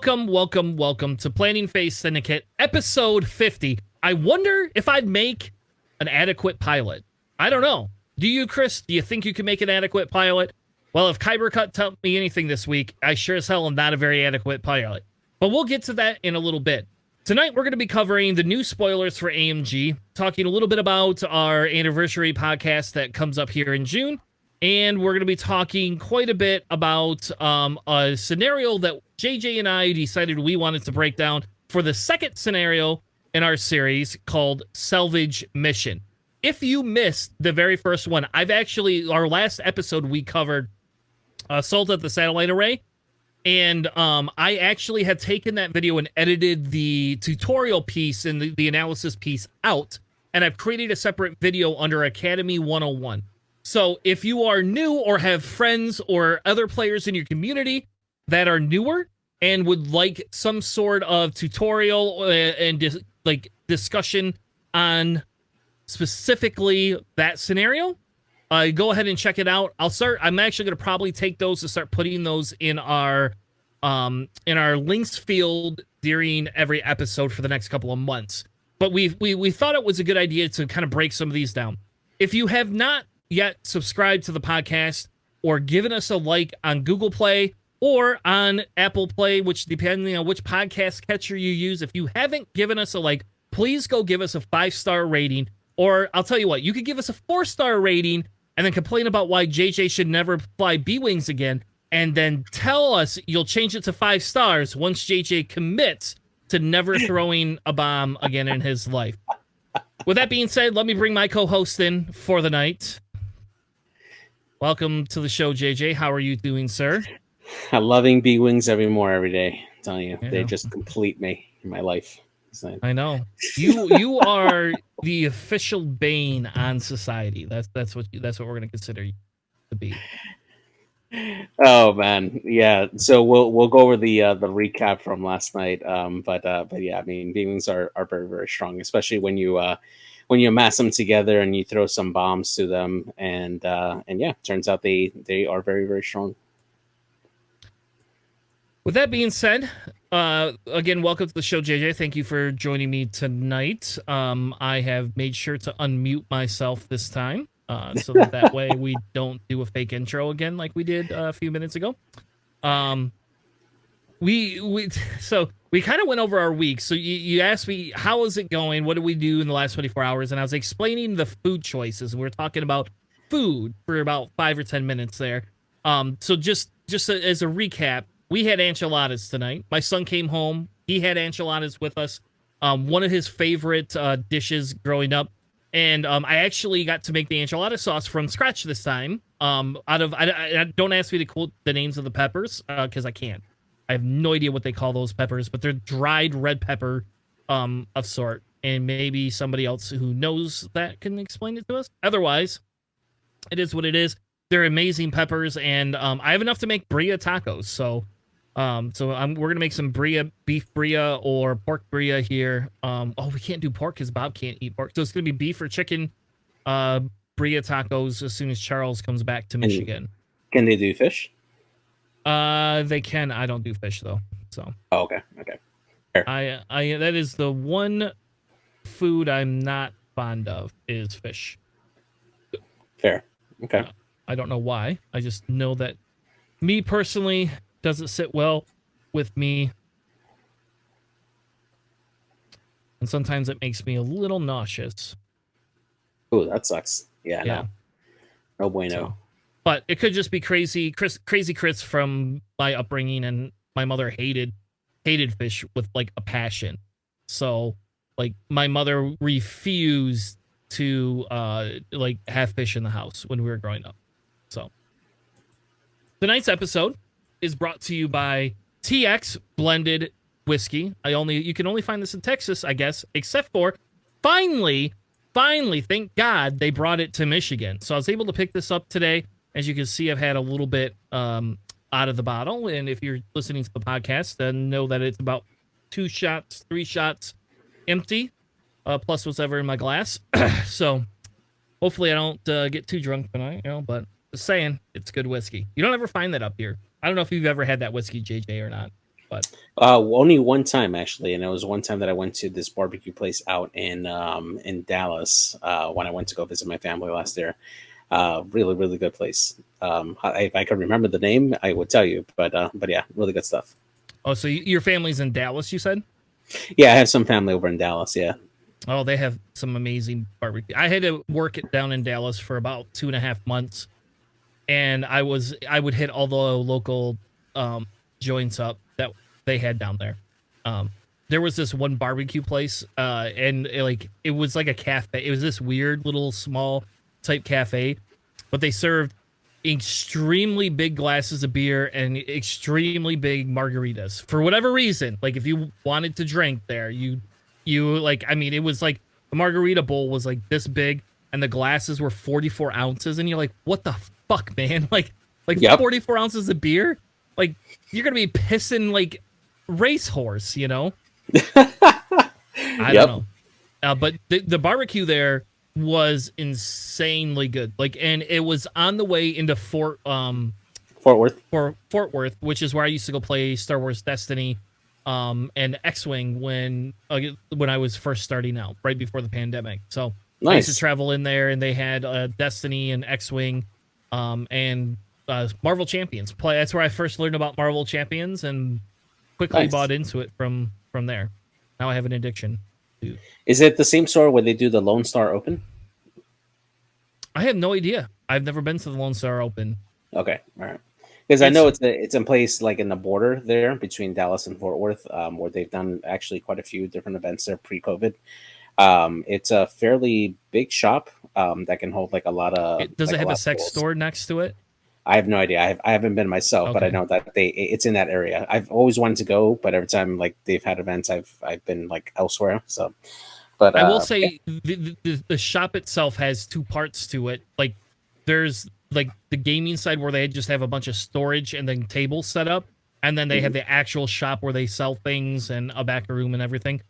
Welcome to Planning Phase Syndicate, episode 50. I wonder if I'd make an adequate pilot. I don't know. Do you, Chris? Do you think you can make an adequate pilot? Well, if Kyber Cup taught me anything this week, I sure as hell am not a very adequate pilot. But we'll get to that in a little bit. Tonight, we're going to be covering the new spoilers for AMG, talking a little bit about our anniversary podcast that comes up here in June, and we're going to be talking quite a bit about a scenario that JJ and I decided we wanted to break down for the second scenario in our series called Salvage Mission. If you missed the very first one, our last episode we covered Assault at the Satellite Array, and I actually had taken that video and edited the tutorial piece and the analysis piece out, and I've created a separate video under Academy 101. So if you are new or have friends or other players in your community that are newer and would like some sort of tutorial and discussion on specifically that scenario, go ahead and check it out. I'm actually going to probably take those and start putting those in our links field during every episode for the next couple of months. But we thought it was a good idea to kind of break some of these down. If you have not yet subscribed to the podcast or given us a like on Google Play or on Apple Play, which depending on which podcast catcher you use, if you haven't given us a like, please go give us a 5-star rating. Or I'll tell you what, you could give us a 4-star rating and then complain about why JJ should never fly B-Wings again, and then tell us you'll change it to 5 stars once JJ commits to never throwing a bomb again in his life. With that being said, let me bring my co-host in for the night. Welcome to the show, JJ. How are you doing, sir? I'm loving B-Wings every day. I'm telling you, they just complete me in my life. I know. You are the official bane on society. That's what we're going to consider you to be. Oh man, yeah. So we'll go over the recap from last night. But yeah, I mean, B-Wings are very, very strong, especially when you amass them together and you throw some bombs to them, and yeah, turns out they are very, very strong. With that being said, again, welcome to the show, JJ. Thank you for joining me tonight. I have made sure to unmute myself this time, so that way we don't do a fake intro again like we did a few minutes ago. We kind of went over our week. So you asked me, how is it going? What did we do in the last 24 hours? And I was explaining the food choices. We were talking about food for about 5 or 10 minutes there. So just as a recap, we had enchiladas tonight. My son came home. He had enchiladas with us. One of his favorite dishes growing up. And I actually got to make the enchilada sauce from scratch this time. Don't ask me to quote the names of the peppers because I can't. I have no idea what they call those peppers, but they're dried red pepper of sort. And maybe somebody else who knows that can explain it to us. Otherwise, it is what it is. They're amazing peppers, and I have enough to make birria tacos. So we're gonna make some beef birria or pork birria here. We can't do pork because Bob can't eat pork, so it's gonna be beef or chicken birria tacos as soon as Charles comes back to Michigan. Can they do fish? They can. I don't do fish though. So. Oh, okay. Fair. I that is the one food I'm not fond of is fish. Fair. Okay. I don't know why. I just know that me personally doesn't sit well with me. And sometimes it makes me a little nauseous. Oh, that sucks. Yeah. No bueno. So, but it could just be crazy Chris from my upbringing, and my mother hated fish with like a passion. So like my mother refused to have fish in the house when we were growing up. So tonight's episode is brought to you by TX Blended Whiskey. You can only find this in Texas, I guess, except for finally, thank God they brought it to Michigan. So I was able to pick this up today. As you can see, I've had a little bit out of the bottle. And if you're listening to the podcast, then know that it's about 3 shots empty, plus what's ever in my glass. So hopefully I don't get too drunk tonight, but just saying, it's good whiskey. You don't ever find that up here. I don't know if you've ever had that whiskey, JJ, or not. But Only one time actually, and it was one time that I went to this barbecue place out in Dallas when I went to go visit my family last year. Really, really good place. If I could remember the name, I would tell you. But yeah, really good stuff. Oh, so your family's in Dallas, you said? Yeah, I have some family over in Dallas. Yeah. Oh, they have some amazing barbecue. I had to work it down in Dallas for about 2.5 months, and I would hit all the local joints up that they had down there. There was this one barbecue place, and it was like a cafe. It was this weird little small type cafe, but they served extremely big glasses of beer and extremely big margaritas for whatever reason. Like if you wanted to drink there, you like, I mean, it was like the margarita bowl was like this big, and the glasses were 44 ounces, and you're like, what the fuck, man? Like Yep. 44 ounces of beer? Like you're gonna be pissing like racehorse, you know? I don't know. But the barbecue there was insanely good. Like, and it was on the way into Fort Worth. Fort Worth, which is where I used to go play Star Wars Destiny, and X-Wing when I was first starting out, right before the pandemic. So I used to Nice. travel in there, and they had Destiny and X-Wing, and Marvel Champions. That's where I first learned about Marvel Champions, and quickly Nice. bought into it from there. Now I have an addiction. Is it the same store where they do the Lone Star Open? I have no idea. I've never been to the Lone Star Open. Okay, all right. Because I know it's in place like in the border there between Dallas and Fort Worth, where they've done actually quite a few different events there pre-COVID. It's a fairly big shop that can hold like a lot of. Does like, it have lot a of sex pools. store next to it? I have no idea. I haven't been myself, but I Okay. know that it's in that area. I've always wanted to go, but every time like they've had events, I've been like elsewhere. So, but I will yeah. say the shop itself has two parts to it. Like there's like the gaming side where they just have a bunch of storage and then tables set up, and then they have Mhm. the actual shop where they sell things and a back room and everything.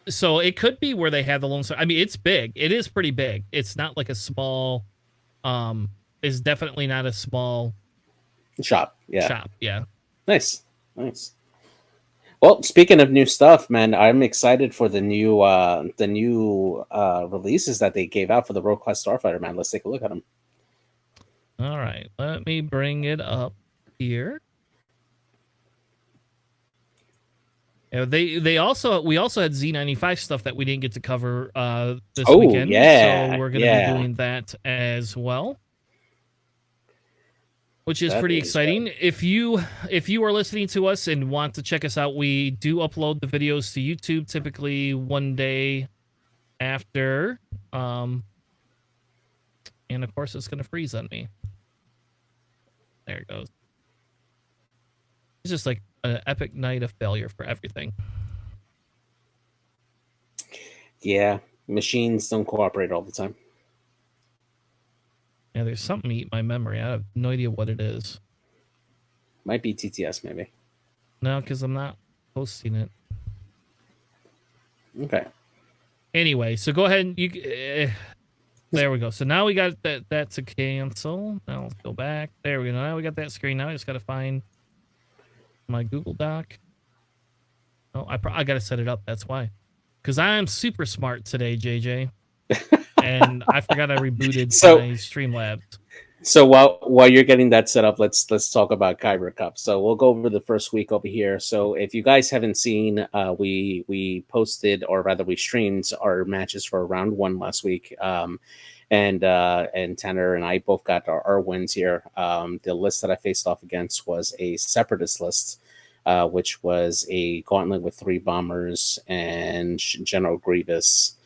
So it could be where they have the Lone Star. I mean, it's big. It is pretty big. It's not like a small. It's definitely not a small Shop. Yeah, shop. Yeah. nice, nice. Well, speaking of new stuff, man, I'm excited for the new releases that they gave out for the World Class Starfighter. Man, let's take a look at them. All right. Let me bring it up here. Yeah, we also had Z95 stuff that we didn't get to cover this Oh, weekend. yeah, So we're gonna yeah. be doing that as well, which is That pretty is exciting. If you are listening to us and want to check us out, we do upload the videos to YouTube typically one day after. And of course it's gonna freeze on me. There it goes. It's just like an epic night of failure for everything. Yeah, machines don't cooperate all the time. Yeah, there's something eating my memory. I have no idea what it is. Might be TTS, maybe. No, because I'm not posting it. Okay. Anyway, so go ahead and there we go. So now we got that to cancel. Now let's go back. There we go. Now we got that screen. Now I just got to find my Google Doc. Oh, I got to set it up. That's why. Because I'm super smart today, JJ. And I forgot I rebooted my Streamlabs. So while you're getting that set up, let's talk about Kyber Cup. So we'll go over the first week over here. So if you guys haven't seen, we posted, or rather we streamed our matches for round one last week. And Tanner and I both got our wins here. The list that I faced off against was a Separatist list, which was a gauntlet with 3 bombers and General Grievous.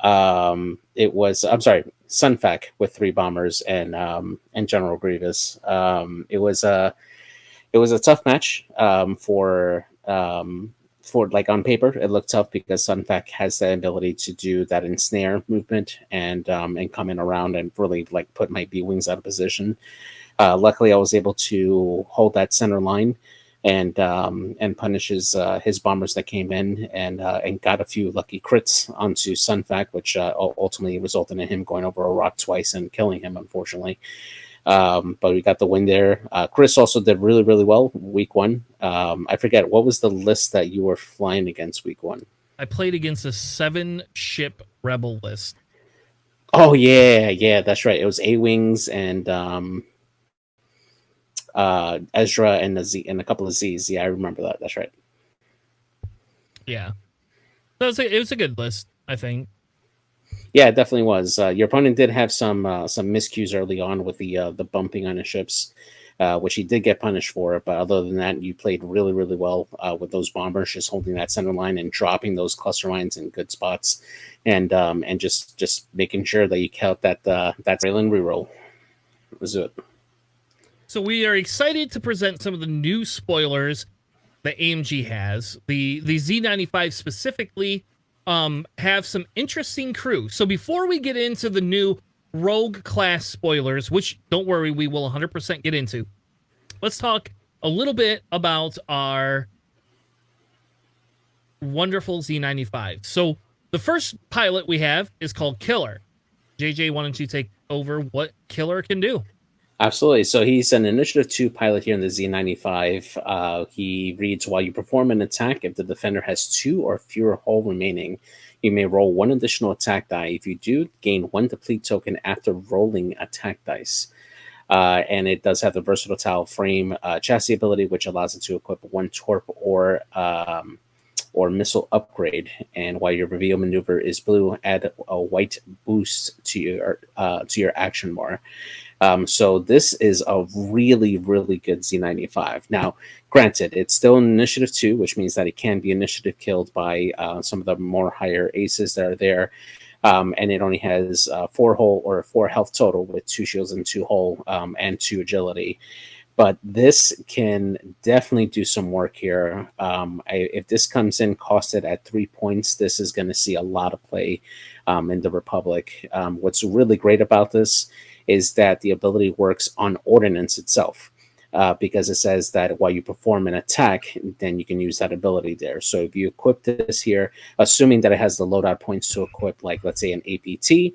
It was, I'm sorry, Sunfac with 3 bombers and General Grievous. It was a tough match for like on paper it looked tough because Sunfac has the ability to do that ensnare movement and come in around and really like put my B-wings out of position. Luckily I was able to hold that center line and punish his bombers that came in and got a few lucky crits onto Sunfac, which ultimately resulted in him going over a rock twice and killing him, unfortunately. But we got the win there. Chris also did really, really well week one. I forget, what was the list that you were flying against week one? I played against a 7-ship rebel list. Oh yeah, that's right. It was A-Wings and Ezra and a Z and a couple of Z's. Yeah, I remember that. That's right. Yeah. So it was a good list, I think. Yeah, it definitely was. Your opponent did have some miscues early on with the bumping on the ships, which he did get punished for. But other than that, you played really, really well with those bombers, just holding that center line and dropping those cluster lines in good spots, and just making sure that you count that Raylan reroll. Was it? So we are excited to present some of the new spoilers that AMG has. The Z95 specifically have some interesting crew. So before we get into the new Rogue class spoilers, which don't worry, we will 100% get into, let's talk a little bit about our wonderful Z95. So the first pilot we have is called Killer. JJ, why don't you take over what Killer can do? Absolutely. So he's an Initiative 2 pilot here in the Z95. He reads, while you perform an attack, if the defender has 2 or fewer hull remaining, you may roll 1 additional attack die. If you do, gain 1 deplete token after rolling attack dice. And it does have the versatile frame chassis ability, which allows it to equip 1 torp or missile upgrade. And while your reveal maneuver is blue, add a white boost to your action bar. So this is a really, really good Z95. Now, granted, it's still an Initiative 2, which means that it can be initiative killed by some of the more higher aces that are there. And it only has 4 hull or 4 health total with 2 shields and 2 hull and 2 agility. But this can definitely do some work here. If this comes in costed at 3 points, this is going to see a lot of play in the Republic. What's really great about this is that the ability works on ordnance itself, because it says that while you perform an attack, then you can use that ability there. So if you equip this here, assuming that it has the loadout points to equip, like let's say an APT,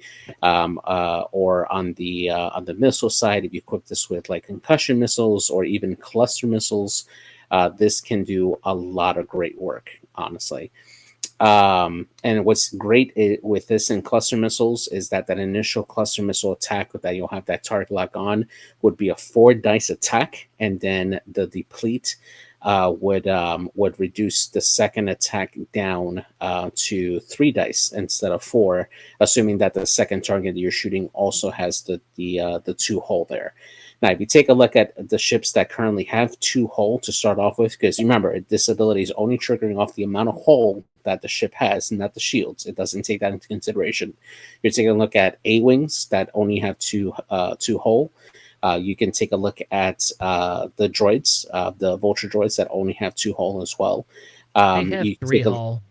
or on the missile side, if you equip this with like concussion missiles or even cluster missiles, this can do a lot of great work, honestly. And what's great with this in cluster missiles is that initial cluster missile attack that you'll have that target lock on would be a 4 dice attack, and then the deplete would reduce the second attack down to 3 dice instead of 4, assuming that the second target that you're shooting also has the 2 hull there. Now, if you take a look at the ships that currently have 2 hull to start off with, because remember, this ability is only triggering off the amount of hull that the ship has, not the shields. It doesn't take that into consideration. You're taking a look at A-Wings that only have 2 hull. You can take a look at the droids, the Vulture droids that only have 2 hull as well. They have 3 hull.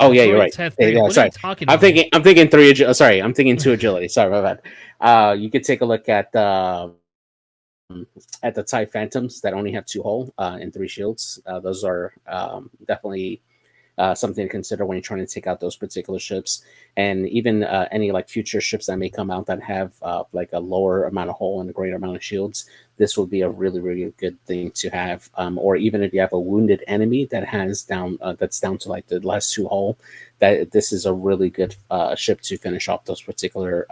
Oh yeah, you're right. Yeah, sorry, I'm thinking 3. Sorry, I'm thinking 2 agility. Sorry, my bad. You could take a look at the TIE Phantoms that only have 2 hull and 3 shields. Those are definitely something to consider when you're trying to take out those particular ships, and even any like future ships that may come out that have like a lower amount of hull and a greater amount of shields. This would be a really, really good thing to have. Or even if you have a wounded enemy that has that's down to like the last 2 hull, that this is a really good ship to finish off those particular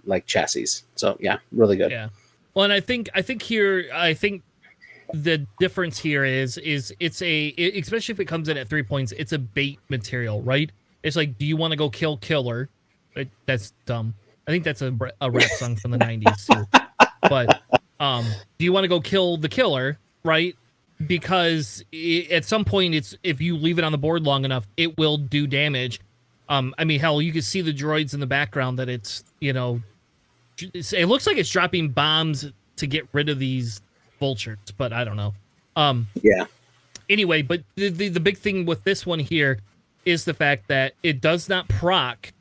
like chassis. So yeah, really good. Yeah. Well, and I think the difference here is it's especially if it comes in at 3 points, it's a bait material, right? It's like, do you want to go kill Killer? That's dumb. I think that's a rap song from the 90s too. But do you want to go kill the Killer, right? Because at some point, if you leave it on the board long enough, it will do damage. I mean, hell, you can see the droids in the background that it looks like it's dropping bombs to get rid of these vultures, but I don't know. Yeah. Anyway, but the big thing with this one here is the fact that it does not proc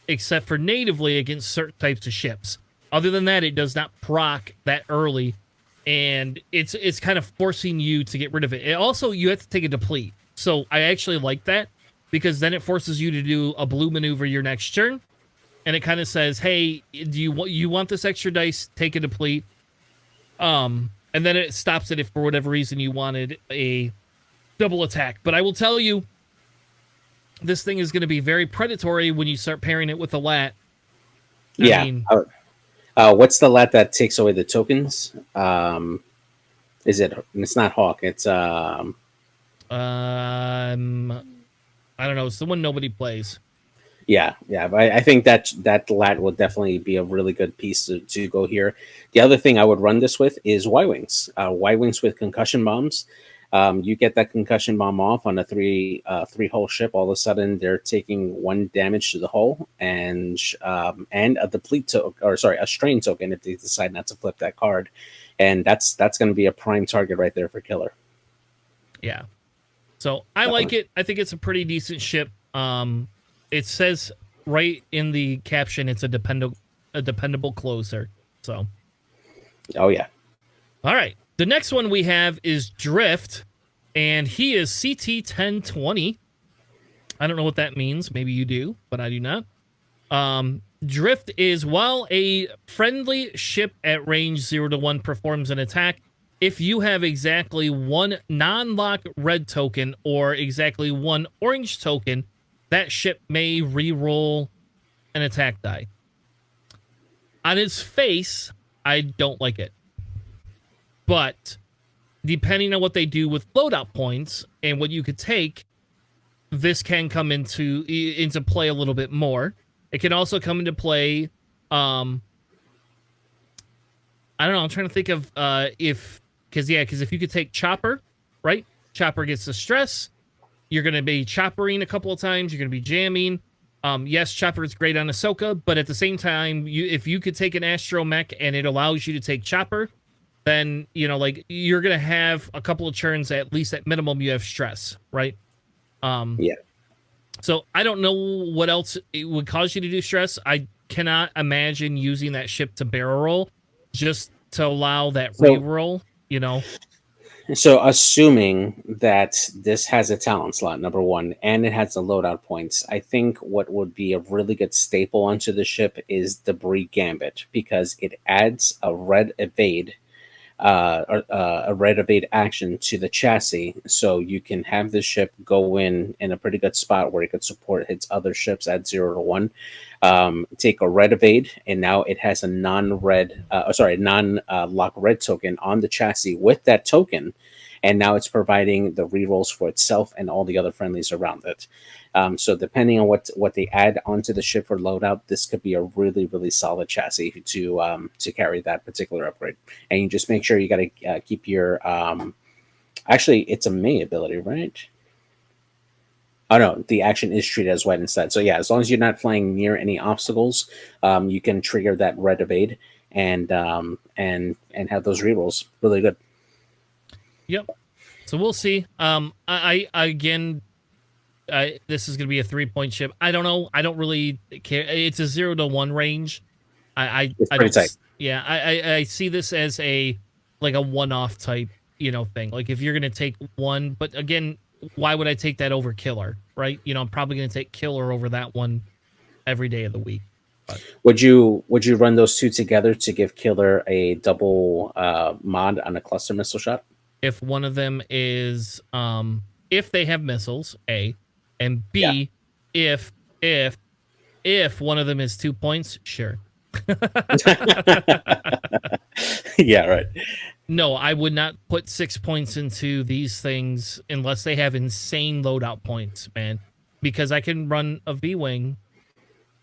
except for natively against certain types of ships. Other than that, it does not proc that early, and it's kind of forcing you to get rid of it. And also, you have to take a deplete. So I actually like that, because then it forces you to do a blue maneuver your next turn, and it kind of says, "Hey, do you want this extra dice? Take a deplete." And then it stops it if for whatever reason you wanted a double attack. But I will tell you, this thing is going to be very predatory when you start pairing it with a lat. Yeah. What's the lat that takes away the tokens? Is it? It's not Hawk. It's I don't know. It's the one nobody plays. Yeah. But I think that lat will definitely be a really good piece to go here. The other thing I would run this with is Y wings. Y wings with concussion bombs. You get that concussion bomb off on a three hull ship. All of a sudden, they're taking 1 damage to the hull and a deplete a strain token if they decide not to flip that card, and that's going to be a prime target right there for killer. Yeah. So I like it. I think it's a pretty decent ship. It says right in the caption it's a dependable closer. So. Oh yeah. All right. The next one we have is Drift, and he is CT 1020. I don't know what that means. Maybe you do, but I do not. Drift is while a friendly ship at range 0 to 1 performs an attack, if you have exactly 1 non-lock red token or exactly 1 orange token, that ship may re-roll an attack die. On its face, I don't like it. But depending on what they do with loadout points and what you could take, this can come into play a little bit more. It can also come into play. I don't know. I'm trying to think of because if you could take Chopper, right? Chopper gets the stress. You're going to be choppering a couple of times. You're going to be jamming. Yes, Chopper is great on Ahsoka, but at the same time, if you could take an astromech and it allows you to take Chopper, then, you're going to have a couple of turns, at least at minimum, you have stress, right? Yeah. So I don't know what else it would cause you to do stress. I cannot imagine using that ship to barrel roll just to allow that re-roll, So assuming that this has a talent slot, number one, and it has the loadout points, I think what would be a really good staple onto the ship is Debris Gambit, because it adds a red evade a red evade action to the chassis, so you can have the ship go in a pretty good spot where it could support its other ships at 0 to 1. Take a red evade, and now it has a non-lock red token on the chassis with that token, and now it's providing the rerolls for itself and all the other friendlies around it. So depending on what they add onto the ship for loadout, this could be a really, really solid chassis to carry that particular upgrade. And you just make sure you got to keep your actually, it's a May ability, right? Oh no, the action is treated as wet instead. So yeah, as long as you're not flying near any obstacles, you can trigger that red evade and have those rerolls. Really good. Yep. So we'll see. I again, this is going to be a 3-point ship. I don't know. I don't really care. It's a 0 to 1 range. It's pretty tight. Yeah, I see this as a one-off type, thing. Like if you're going to take one, but again, why would I take that over Killer, right? I'm probably going to take Killer over that one every day of the week. But. Would you run those two together to give Killer a double mod on a cluster missile shot? If one of them is, if they have missiles, A, and B, yeah. if one of them is 2 points, sure. Yeah, right. No, I would not put 6 points into these things unless they have insane loadout points, man. Because I can run a V-Wing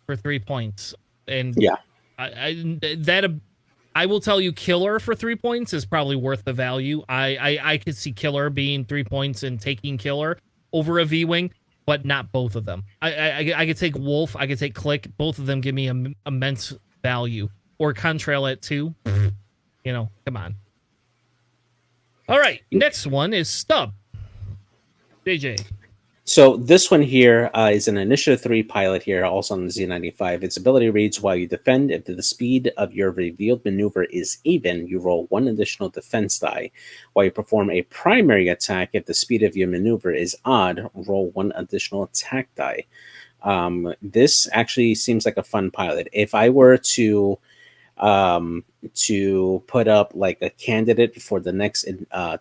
for 3 points. And yeah, I will tell you, Killer for 3 points is probably worth the value. I could see Killer being 3 points and taking Killer over a V-Wing, but not both of them. I could take Wolf, I could take Click. Both of them give me immense value. Or Contrail at 2. Come on. All right, next one is Stub. JJ. So this one here is an Initiative 3 pilot here, also on the Z95. Its ability reads, while you defend, if the speed of your revealed maneuver is even, you roll 1 additional defense die. While you perform a primary attack, if the speed of your maneuver is odd, roll 1 additional attack die. This actually seems like a fun pilot. If I were to put up like a candidate for the next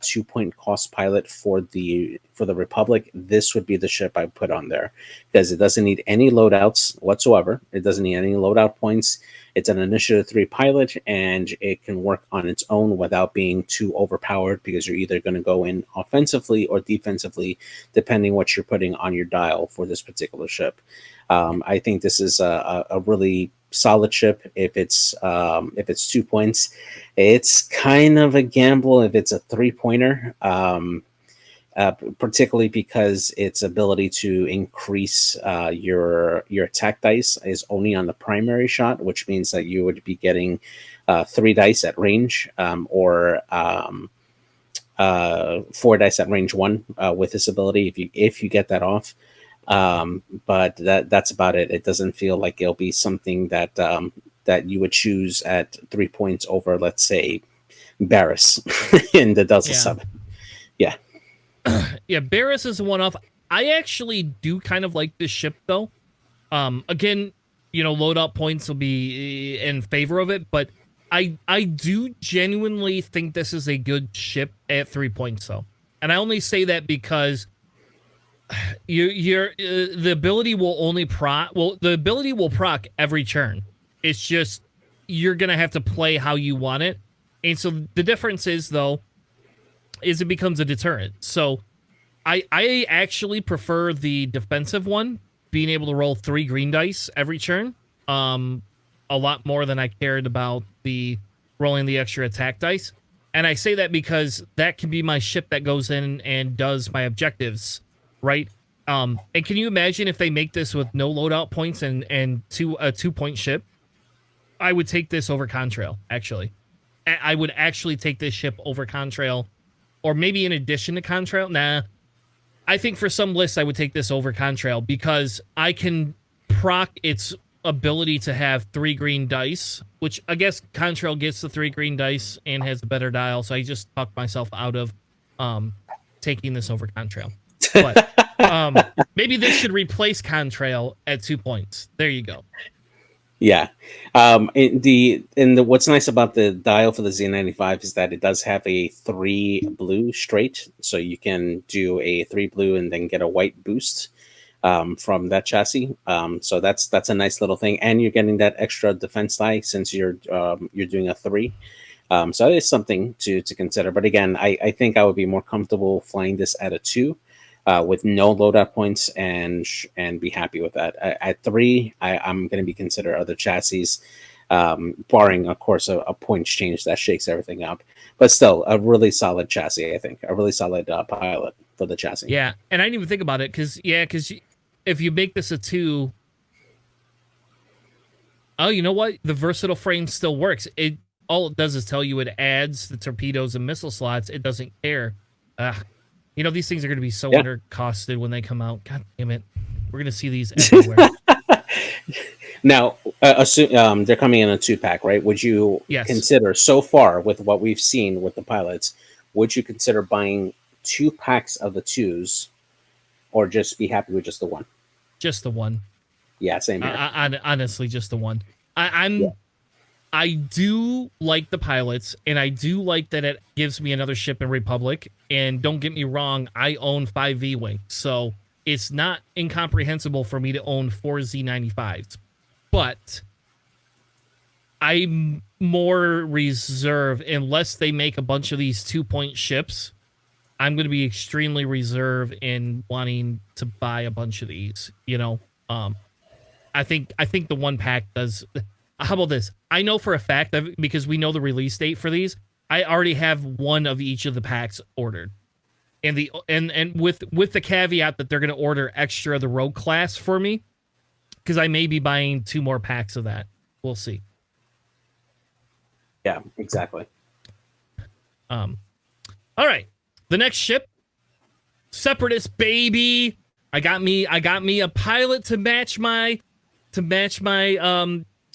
2 point cost pilot for the Republic, this would be the ship I put on there because it doesn't need any loadouts whatsoever. It doesn't need any loadout points. It's an Initiative 3 pilot, and it can work on its own without being too overpowered because you're either going to go in offensively or defensively, depending what you're putting on your dial for this particular ship. I think this is a really solid ship. If it's 2 points, it's kind of a gamble if it's a 3-pointer, particularly because its ability to increase your attack dice is only on the primary shot, which means that you would be getting 3 dice at range, or 4 dice at range 1 with this ability if you get that off. But that's about it. It doesn't feel like it'll be something that that you would choose at 3 points over, let's say, Barris in the Delta 7. Yeah. Yeah, Barris is one off. I actually do kind of like this ship, though. Again, loadout points will be in favor of it, but I do genuinely think this is a good ship at 3 points, though. And I only say that because the ability will only proc. Well, the ability will proc every turn. It's just you're gonna have to play how you want it, and so the difference is it becomes a deterrent. So I actually prefer the defensive one, being able to roll 3 green dice every turn, a lot more than I cared about the rolling the extra attack dice. And I say that because that can be my ship that goes in and does my objectives. Right. And can you imagine if they make this with no loadout points and a 2-point ship? I would take this over Contrail, actually. I would actually take this ship over Contrail, or maybe in addition to Contrail. Nah, I think for some lists I would take this over Contrail because I can proc its ability to have 3 green dice, which I guess Contrail gets the 3 green dice and has a better dial, so I just talked myself out of taking this over Contrail. But maybe this should replace Contrail at 2 points. There you go. Yeah. What's nice about the dial for the Z95 is that it does have a 3 blue straight, so you can do a 3 blue and then get a white boost from that chassis. So that's a nice little thing, and you're getting that extra defense die since you're doing a 3. So it is something to consider. But again, I think I would be more comfortable flying this at a 2. With no loadout points and be happy with that. At 3, I'm going to be consider other chassis, barring, of course, a points change that shakes everything up. But still, a really solid chassis, I think. A really solid pilot for the chassis. Yeah, and I didn't even think about it because if you make this a 2... Oh, you know what? The versatile frame still works. All it does is tell you it adds the torpedoes and missile slots. It doesn't care. These things are going to be so undercosted when they come out. God damn it. We're going to see these everywhere. Now, they're coming in a 2-pack, right? Would you consider, so far with what we've seen with the pilots, would you consider buying 2 packs of the 2s or just be happy with just the 1? Just the 1. Yeah, same here. Honestly, just the 1. I do like the pilots, and I do like that it gives me another ship in Republic. And don't get me wrong, I own 5 V-Wings, so it's not incomprehensible for me to own 4 Z95s. But I'm more reserved unless they make a bunch of these 2-point ships. I'm going to be extremely reserved in wanting to buy a bunch of these. I think the 1-pack does. How about this? I know for a fact that because we know the release date for these, I already have 1 of each of the packs ordered, and with the caveat that they're going to order extra of the Rogue class for me, because I may be buying 2 more packs of that. We'll see. Yeah, exactly. All right, the next ship, Separatist, baby. I got me a pilot to match my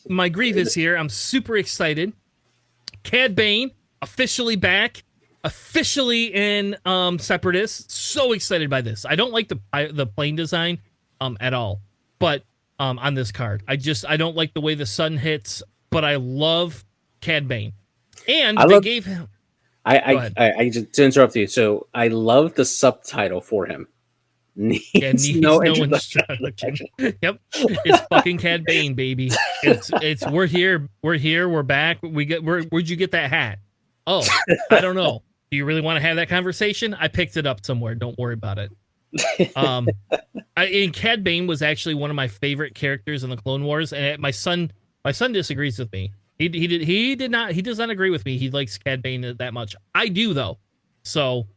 my Grievous here. I'm super excited. Cad Bane officially back, officially in Separatist. So excited by this. I don't like the plane design at all. but on this card, I don't like the way the sun hits, but I love Cad Bane, and they gave him. I just to interrupt you. So I love the subtitle for him. Needs no introduction. Yep, it's fucking Cad Bane, baby. It's we're here, we're back. Where'd you get that hat? Oh, I don't know. Do you really want to have that conversation? I picked it up somewhere. Don't worry about it. And Cad Bane was actually one of my favorite characters in the Clone Wars, and my son disagrees with me. He does not agree with me. He likes Cad Bane that much. I do though. So,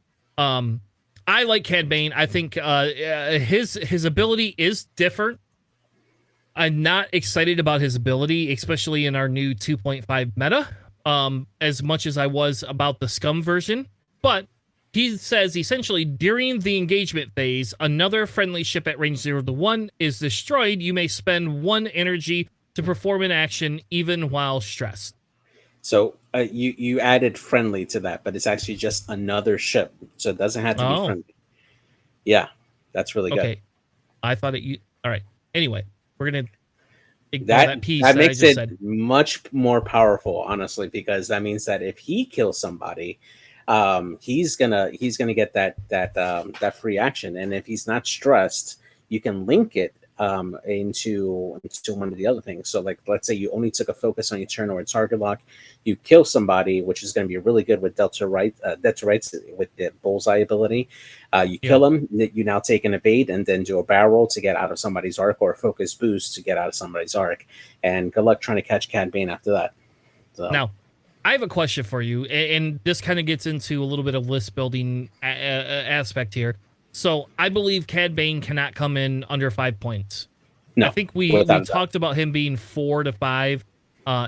I like Cad Bane. I think his ability is different. I'm not excited about his ability, especially in our new 2.5 meta, as much as I was about the Scum version. But he says essentially during the engagement phase, another friendly ship at range 0 to 1 is destroyed. You may spend 1 energy to perform an action even while stressed. So you added friendly to that, but it's actually just another ship, so it doesn't have to be friendly. Yeah, that's really good. Okay, I thought it. All right. Anyway, we're gonna ignore that piece. That makes it much more powerful, honestly, because that means that if he kills somebody, he's gonna get that free action, and if he's not stressed, you can link it into one of the other things. So like, let's say you only took a focus on your turn or a target lock, you kill somebody, which is going to be really good with Delta Rights with the bullseye ability. You kill him, you now take an evade and then do a barrel roll to get out of somebody's arc, or a focus boost to get out of somebody's arc. And good luck trying to catch Cad Bane after that. So. Now, I have a question for you, and this kind of gets into a little bit of list building aspect here. So I believe Cad Bane cannot come in under 5 points. No, I think we talked about him being 4 to 5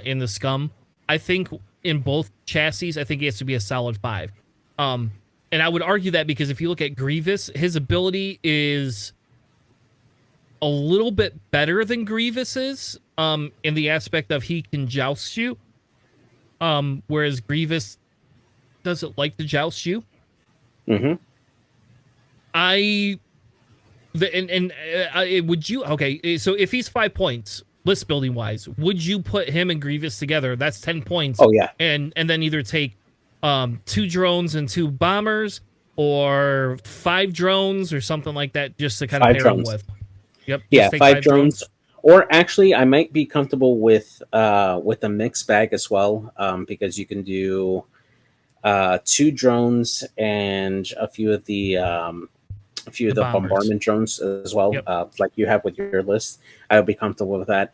in the Scum. I think in both chassis, I think he has to be a solid 5. And I would argue that because if you look at Grievous, his ability is a little bit better than Grievous's in the aspect of he can joust you, whereas Grievous doesn't like to joust you. Mm-hmm. Would you, okay, so if he's 5 points list building wise, would you put him and Grievous together? That's 10 points. Oh yeah. And then either take 2 drones and 2 bombers, or 5 drones or something like that, just to kind of pair him with. Yep. Yeah, 5 drones. Or actually, I might be comfortable with a mixed bag as well, because you can do 2 drones and a few of the bombardment drones as well, like you have with your list. I would be comfortable with that.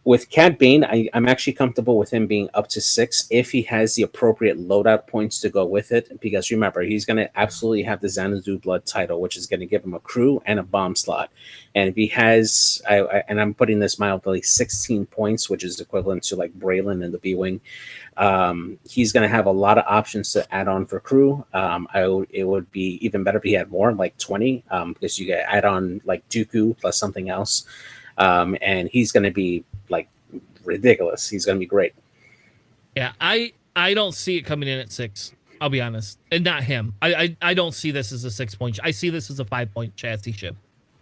With Cad Bane, I'm actually comfortable with him being up to 6 if he has the appropriate loadout points to go with it. Because remember, he's going to absolutely have the Xanadu Blood title, which is going to give him a crew and a bomb slot. And if he has, and I'm putting this mildly, 16 points, which is equivalent to like Braylon and the B-Wing, he's going to have a lot of options to add on for crew. It would be even better if he had more, like 20, because you get add on like Dooku plus something else. And he's going to be like ridiculous. He's going to be great. Yeah, I don't see it coming in at 6. I'll be honest, and not him. I don't see this as a 6 point. I see this as a 5 point chassis ship.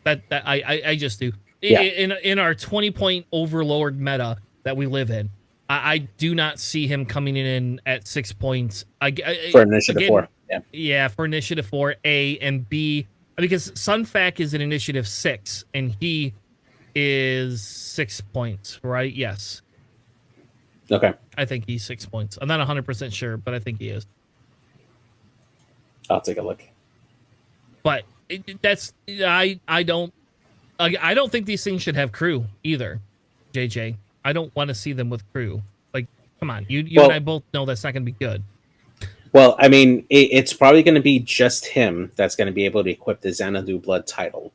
That I just do. Yeah. In our 20 point overlord meta that we live in, I do not see him coming in at 6 points. For Initiative 4. Yeah, for Initiative 4, A and B, because Sunfac is in Initiative 6, and he is 6 points, right? Yes. Okay. I think he's 6 points. I'm not 100% sure, but I think he is. I'll take a look. But I don't think these things should have crew either, JJ. I don't want to see them with crew. Like, come on, you and I both know that's not going to be good. Well, I mean, it's probably going to be just him that's going to be able to equip the Xanadu Blood title.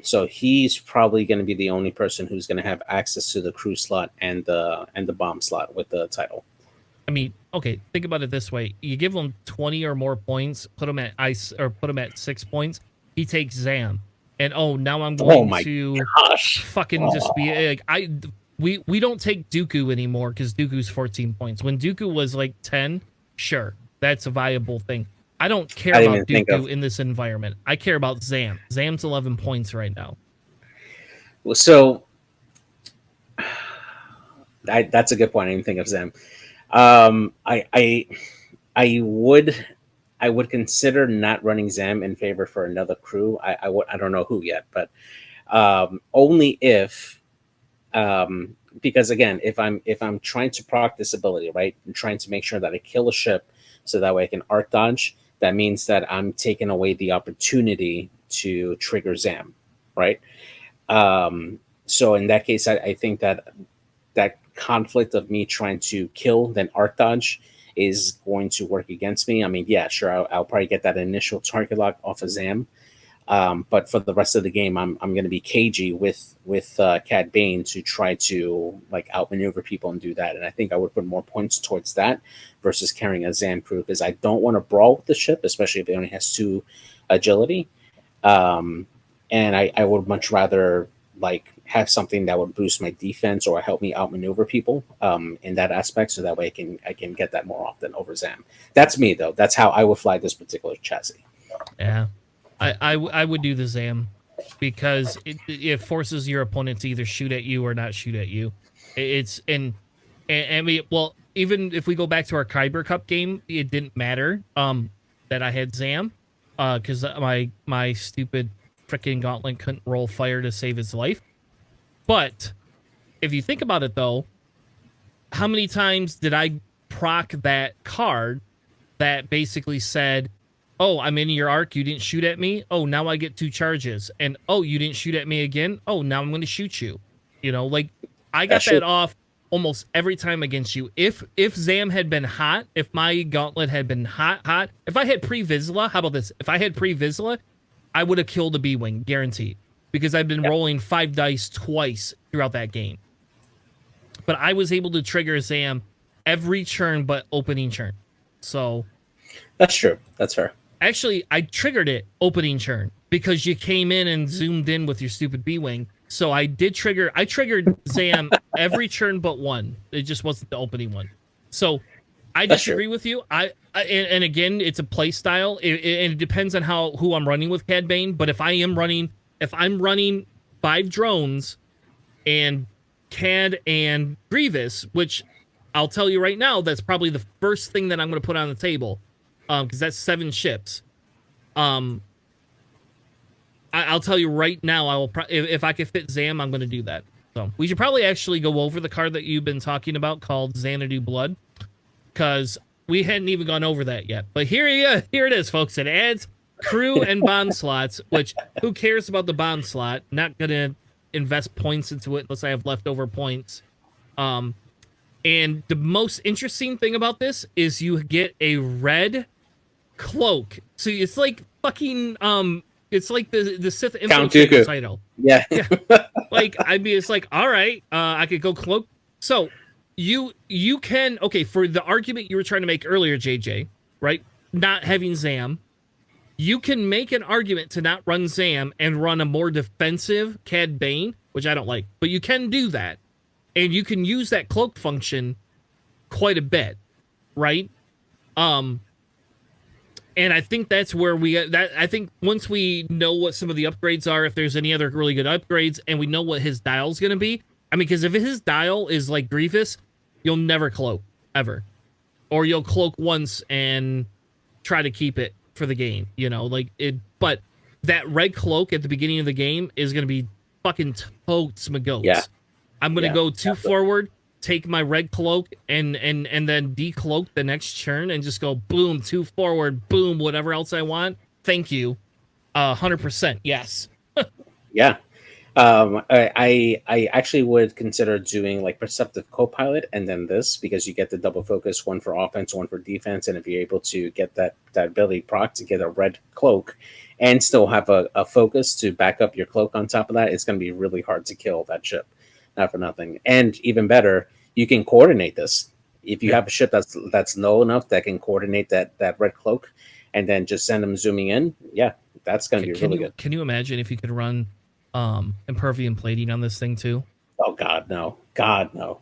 So he's probably going to be the only person who's going to have access to the crew slot and the bomb slot with the title. I mean, okay, think about it this way: you give him 20 or more points, put him at ice, or put him at 6 points. He takes Zam, and now I'm going to fucking just be like we don't take Dooku anymore because Dooku's 14 points. When Dooku was like 10, sure, that's a viable thing. I don't care about Dooku in this environment. I care about Zam. Zam's 11 points right now. So that's a good point. I didn't think of Zem. Um, I, I I would consider not running Zam in favor for another crew. I don't know who yet, but only if because again, if I'm trying to proc this ability, right, and trying to make sure that I kill a ship so that way I can arc dodge, that means that I'm taking away the opportunity to trigger Zam, right? So in that case, I think that conflict of me trying to kill then arc dodge is going to work against me. I mean, yeah, sure, I'll probably get that initial target lock off of Zam, but for the rest of the game, I'm going to be cagey with Cad Bane to try to like outmaneuver people and do that. And I think I would put more points towards that versus carrying a Zam crew because I don't want to brawl with the ship, especially if it only has 2 agility. Um, and I would much rather like have something that would boost my defense or help me outmaneuver people in that aspect, so that way I can get that more often over Zam. That's me though. That's how I would fly this particular chassis. Yeah, I would do the Zam because it forces your opponent to either shoot at you or not shoot at you. It's and I mean, well, even if we go back to our Kyber Cup game, it didn't matter that I had Zam because my stupid freaking gauntlet couldn't roll fire to save his life. But if you think about it, though, how many times did I proc that card that basically said, "Oh, I'm in your arc. You didn't shoot at me. Oh, now I get 2 charges." And, "Oh, you didn't shoot at me again. Oh, now I'm going to shoot you." You know, like I got that off almost every time against you. If Zam had been hot, if my gauntlet had been hot, if I had pre-Vizsla, how about this? If I had pre-Vizsla, I would have killed a B-Wing, guaranteed. Because I've been rolling 5 dice twice throughout that game. But I was able to trigger Zam every turn but opening turn. So That's true. That's fair. actually, I triggered it opening turn because you came in and zoomed in with your stupid B-Wing. So I triggered Zam every turn but one. It just wasn't the opening one. So I disagree with you. And again, it's a play style. It depends on who I'm running with Cad Bane. But if I'm running 5 drones and Cad and Grievous, which I'll tell you right now, that's probably the first thing that I'm going to put on the table, because that's 7 ships. I'll tell you right now, I will if I could fit Zam, I'm going to do that. So we should probably actually go over the card that you've been talking about called Xanadu Blood, because we hadn't even gone over that yet. But here it is, folks. It adds crew and bond slots, which who cares about the bond slot? Not going to invest points into it unless I have leftover points. And the most interesting thing about this is you get a red cloak. So it's like fucking it's like the Sith infiltrator title. Yeah. Like it's like, all right, I could go cloak. So you can, okay, for the argument you were trying to make earlier, JJ, right? Not having Zam, you can make an argument to not run Zam and run a more defensive Cad Bane, which I don't like, but you can do that. And you can use that cloak function quite a bit, right? And I think that's where I think once we know what some of the upgrades are, if there's any other really good upgrades, and we know what his dial's going to be. I mean, because if his dial is like Grievous, you'll never cloak, ever. Or you'll cloak once and try to keep it for the game, you know? But that red cloak at the beginning of the game is going to be fucking totes magoats. Yeah. I'm going to go 2 forward, take my red cloak, and then decloak the next turn and just go boom, 2 forward, boom, whatever else I want. Thank you. 100%, yes. Yeah. I actually would consider doing like Perceptive Copilot and then this, because you get the double focus, 1 for offense, 1 for defense, and if you're able to get that ability proc to get a red cloak and still have a focus to back up your cloak on top of that, it's going to be really hard to kill that ship. Not for nothing. And even better, you can coordinate this. If you have a ship that's low enough that can coordinate that red cloak and then just send them zooming in, yeah, that's going to be really good. Can you imagine if you could run impervium plating on this thing too? Oh God, no.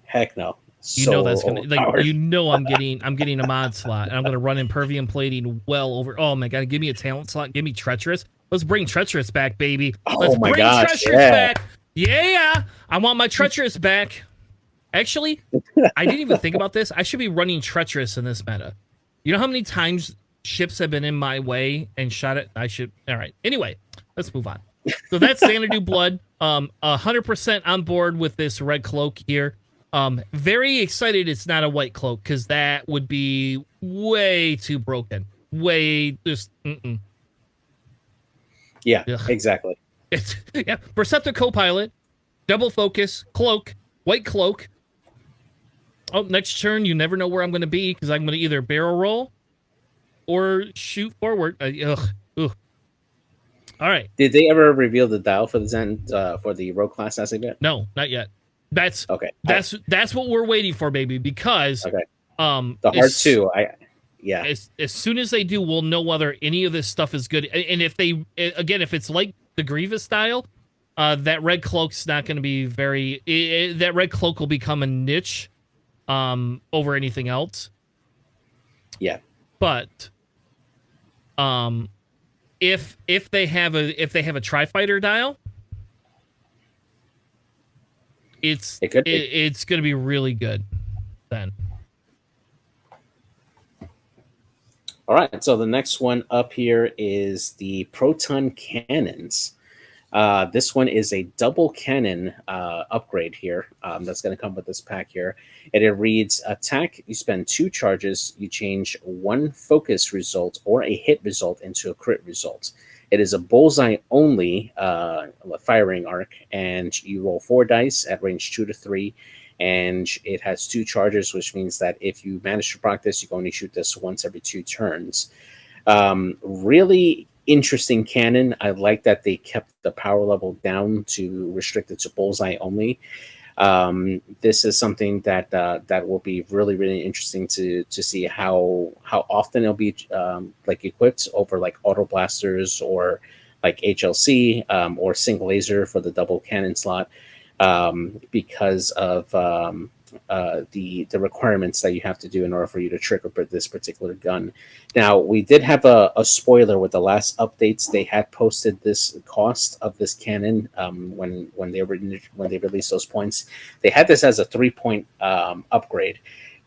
Heck no. You know that's gonna I'm getting a mod slot and I'm gonna run impervium plating well over. Oh my God, give me a talent slot, give me treacherous. Let's bring treacherous back, baby. Let's bring treacherous back. Yeah, I want my treacherous back. Actually, I didn't even think about this. I should be running treacherous in this meta. You know how many times ships have been in my way and shot it? I should. All right. Anyway, let's move on. So that's Xanadu Blood. 100% on board with this red cloak here. Very excited it's not a white cloak because that would be way too broken. Way just. Yeah, Ugh. exactly. It's Perceptor Copilot, double focus, cloak, white cloak. Oh, next turn, you never know where I'm going to be because I'm going to either barrel roll or shoot forward. Ugh. All right. Did they ever reveal the dial for the for the rogue class as of yet? No, not yet. That's okay. That's what we're waiting for, baby. Because the hard two. As soon as they do, we'll know whether any of this stuff is good. And if they if it's like the Grievous style, that red cloak's not going to be very. That red cloak will become a niche. Over anything else. Yeah. But if they have a tri-fighter dial, it's going to be really good then. All right, so the next one up here is the proton cannons. This one is a double cannon upgrade here. That's going to come with this pack here. And it reads, attack, you spend 2 charges, you change 1 focus result or a hit result into a crit result. It is a bullseye only firing arc, and you roll 4 dice at range 2 to 3, and it has 2 charges, which means that if you manage to proc this, you can only shoot this once every 2 turns. Really interesting cannon. I like that they kept the power level down to restrict it to bullseye only. This is something that that will be really, really interesting to see how often it'll be like equipped over like auto blasters or like HLC or single laser for the double cannon slot, because of the requirements that you have to do in order for you to trigger this particular gun. Now, we did have a spoiler with the last updates. They had posted this cost of this cannon when they released those points. They had this as a 3-point upgrade.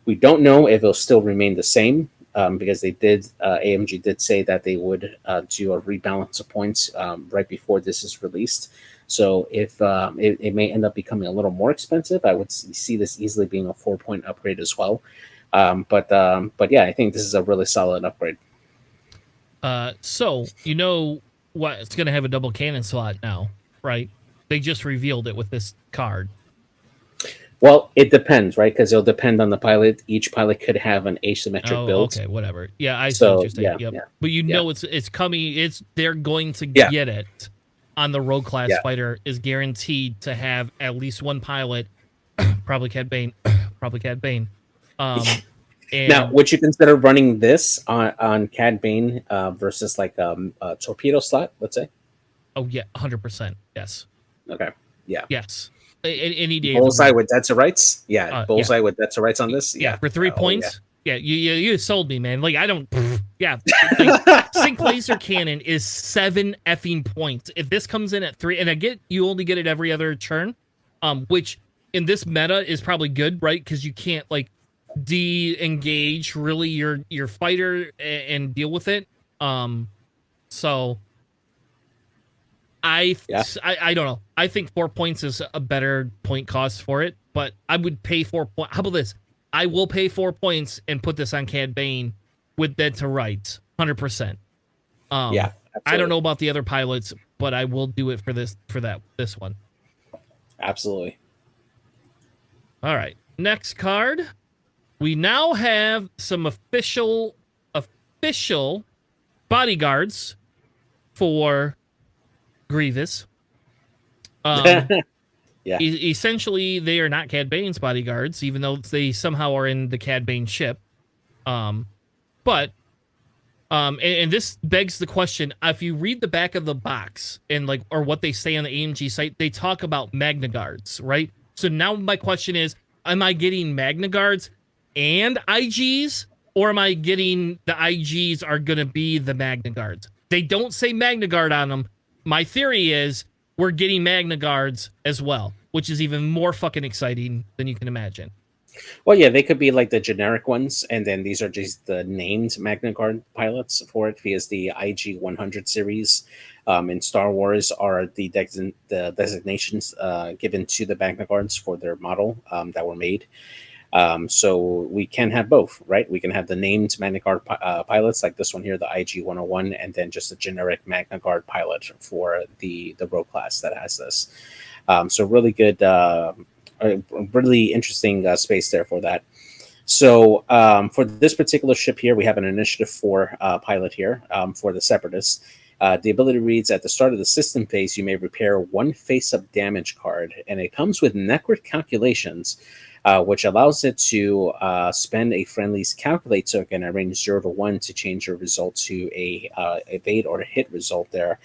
We don't know if it'll still remain the same, because they did AMG did say that they would do a rebalance of points right before this is released. So if it may end up becoming a little more expensive, I would see this easily being a 4-point upgrade as well. But yeah, I think this is a really solid upgrade. So you know what? It's going to have a double cannon slot now, right? They just revealed it with this card. Well, it depends, right? Because it'll depend on the pilot. Each pilot could have an asymmetric build. Okay, whatever. Yeah, I see what you're saying. Yeah. But you know it's coming. They're going to get it. On the rogue class fighter is guaranteed to have at least 1 pilot, probably Cad Bane. And now, would you consider running this on Cad Bane versus like a torpedo slot, let's say? Oh yeah, 100%. Yes. Okay. Yeah. Yes. Any day. Bullseye with Dead to Rights. Yeah. Bullseye with Dead to Rights on this. Yeah. For 3 points. Yeah. You sold me, man. Like I don't. Yeah. Sync laser cannon is 7 effing points. If this comes in at 3, and you only get it every other turn, which in this meta is probably good, right? Because you can't like de-engage really your fighter and deal with it. So I don't know. I think 4 points is a better point cost for it, but I would pay 4 points. How about this? I will pay 4 points and put this on Cad Bane with Dead to Rights, 100%. Yeah, absolutely. I don't know about the other pilots, but I will do it for this one. Absolutely. All right, next card. We now have some official bodyguards for Grievous. Yeah. Essentially, they are not Cad Bane's bodyguards, even though they somehow are in the Cad Bane ship. But this begs the question: if you read the back of the box and or what they say on the AMG site, they talk about Magna Guards, right? So now my question is: am I getting Magna Guards and IGs, or am I getting the IGs are going to be the Magna Guards? They don't say Magna Guard on them. My theory is we're getting Magna Guards as well, which is even more fucking exciting than you can imagine. Well, yeah, they could be like the generic ones, and then these are just the named Magna Guard pilots for it, because the IG 100 series in Star Wars are the designations given to the Magna Guards for their model that were made. So we can have both, right? We can have the named Magna Guard pilots, like this one here, the IG 101, and then just a generic Magna Guard pilot for the Rogue class that has this. So really good. A really interesting space there for that. So for this particular ship here, we have an Initiative 4 pilot here for the Separatists. The ability reads, at the start of the system phase, you may repair one face-up damage card, and it comes with Necrit calculations, which allows it to spend a friendly's calculate token at range 0 to 1 to change your result to a evade or a hit result there,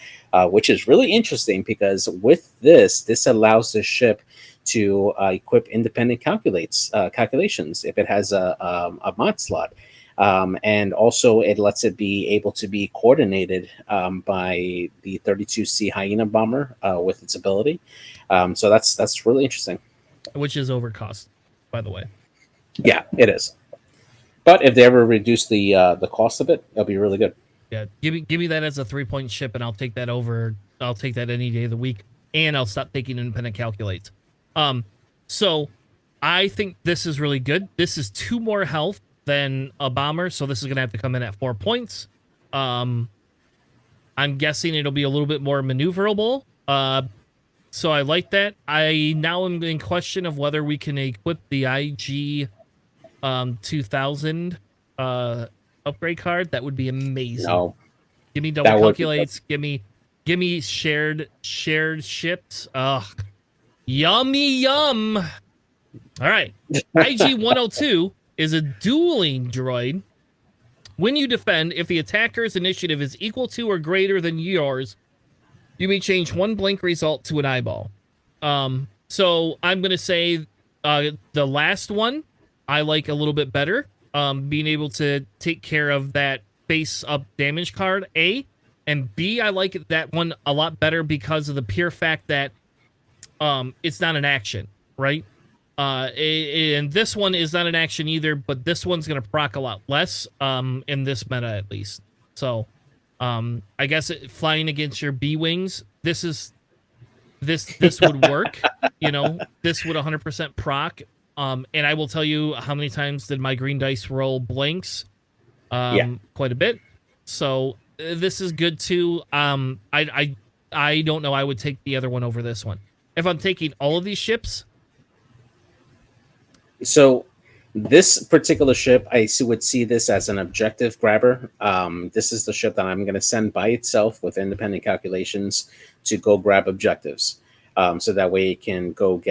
which is really interesting, because with this allows the ship to equip independent calculations if it has a mod slot. And also it lets it be able to be coordinated by the 32C Hyena bomber with its ability. So that's really interesting. Which is overcost, by the way. Yeah, it is. But if they ever reduce the cost of it, it'll be really good. Yeah, give me that as a 3-point ship, and I'll take that over. I'll take that any day of the week, and I'll stop taking independent calculates. So I think this is really good. This is 2 more health than a bomber, so this is gonna have to come in at 4 points. I'm guessing it'll be a little bit more maneuverable. So I like that. I now am in question of whether we can equip the IG 2000 upgrade card. That would be amazing. No, give me double calculates. Give me shared ships. Ugh. Yummy yum. All right. IG 102 is a dueling droid. When you defend, if the attacker's initiative is equal to or greater than yours, you may change one blank result to an eyeball. So I'm going to say the last one I like a little bit better. Being able to take care of that face-up damage card, A. And B, I like that one a lot better because of the pure fact that it's not an action, right? And this one is not an action either, but this one's going to proc a lot less in this meta at least. So I guess flying against your B-wings, this would work. You know, this would 100% proc. And I will tell you how many times did my green dice roll blanks? Quite a bit. So this is good too. I don't know. I would take the other one over this one. If I'm taking all of these ships. So this particular ship, would see this as an objective grabber. This is the ship that I'm going to send by itself with independent calculations to go grab objectives. So that way it can go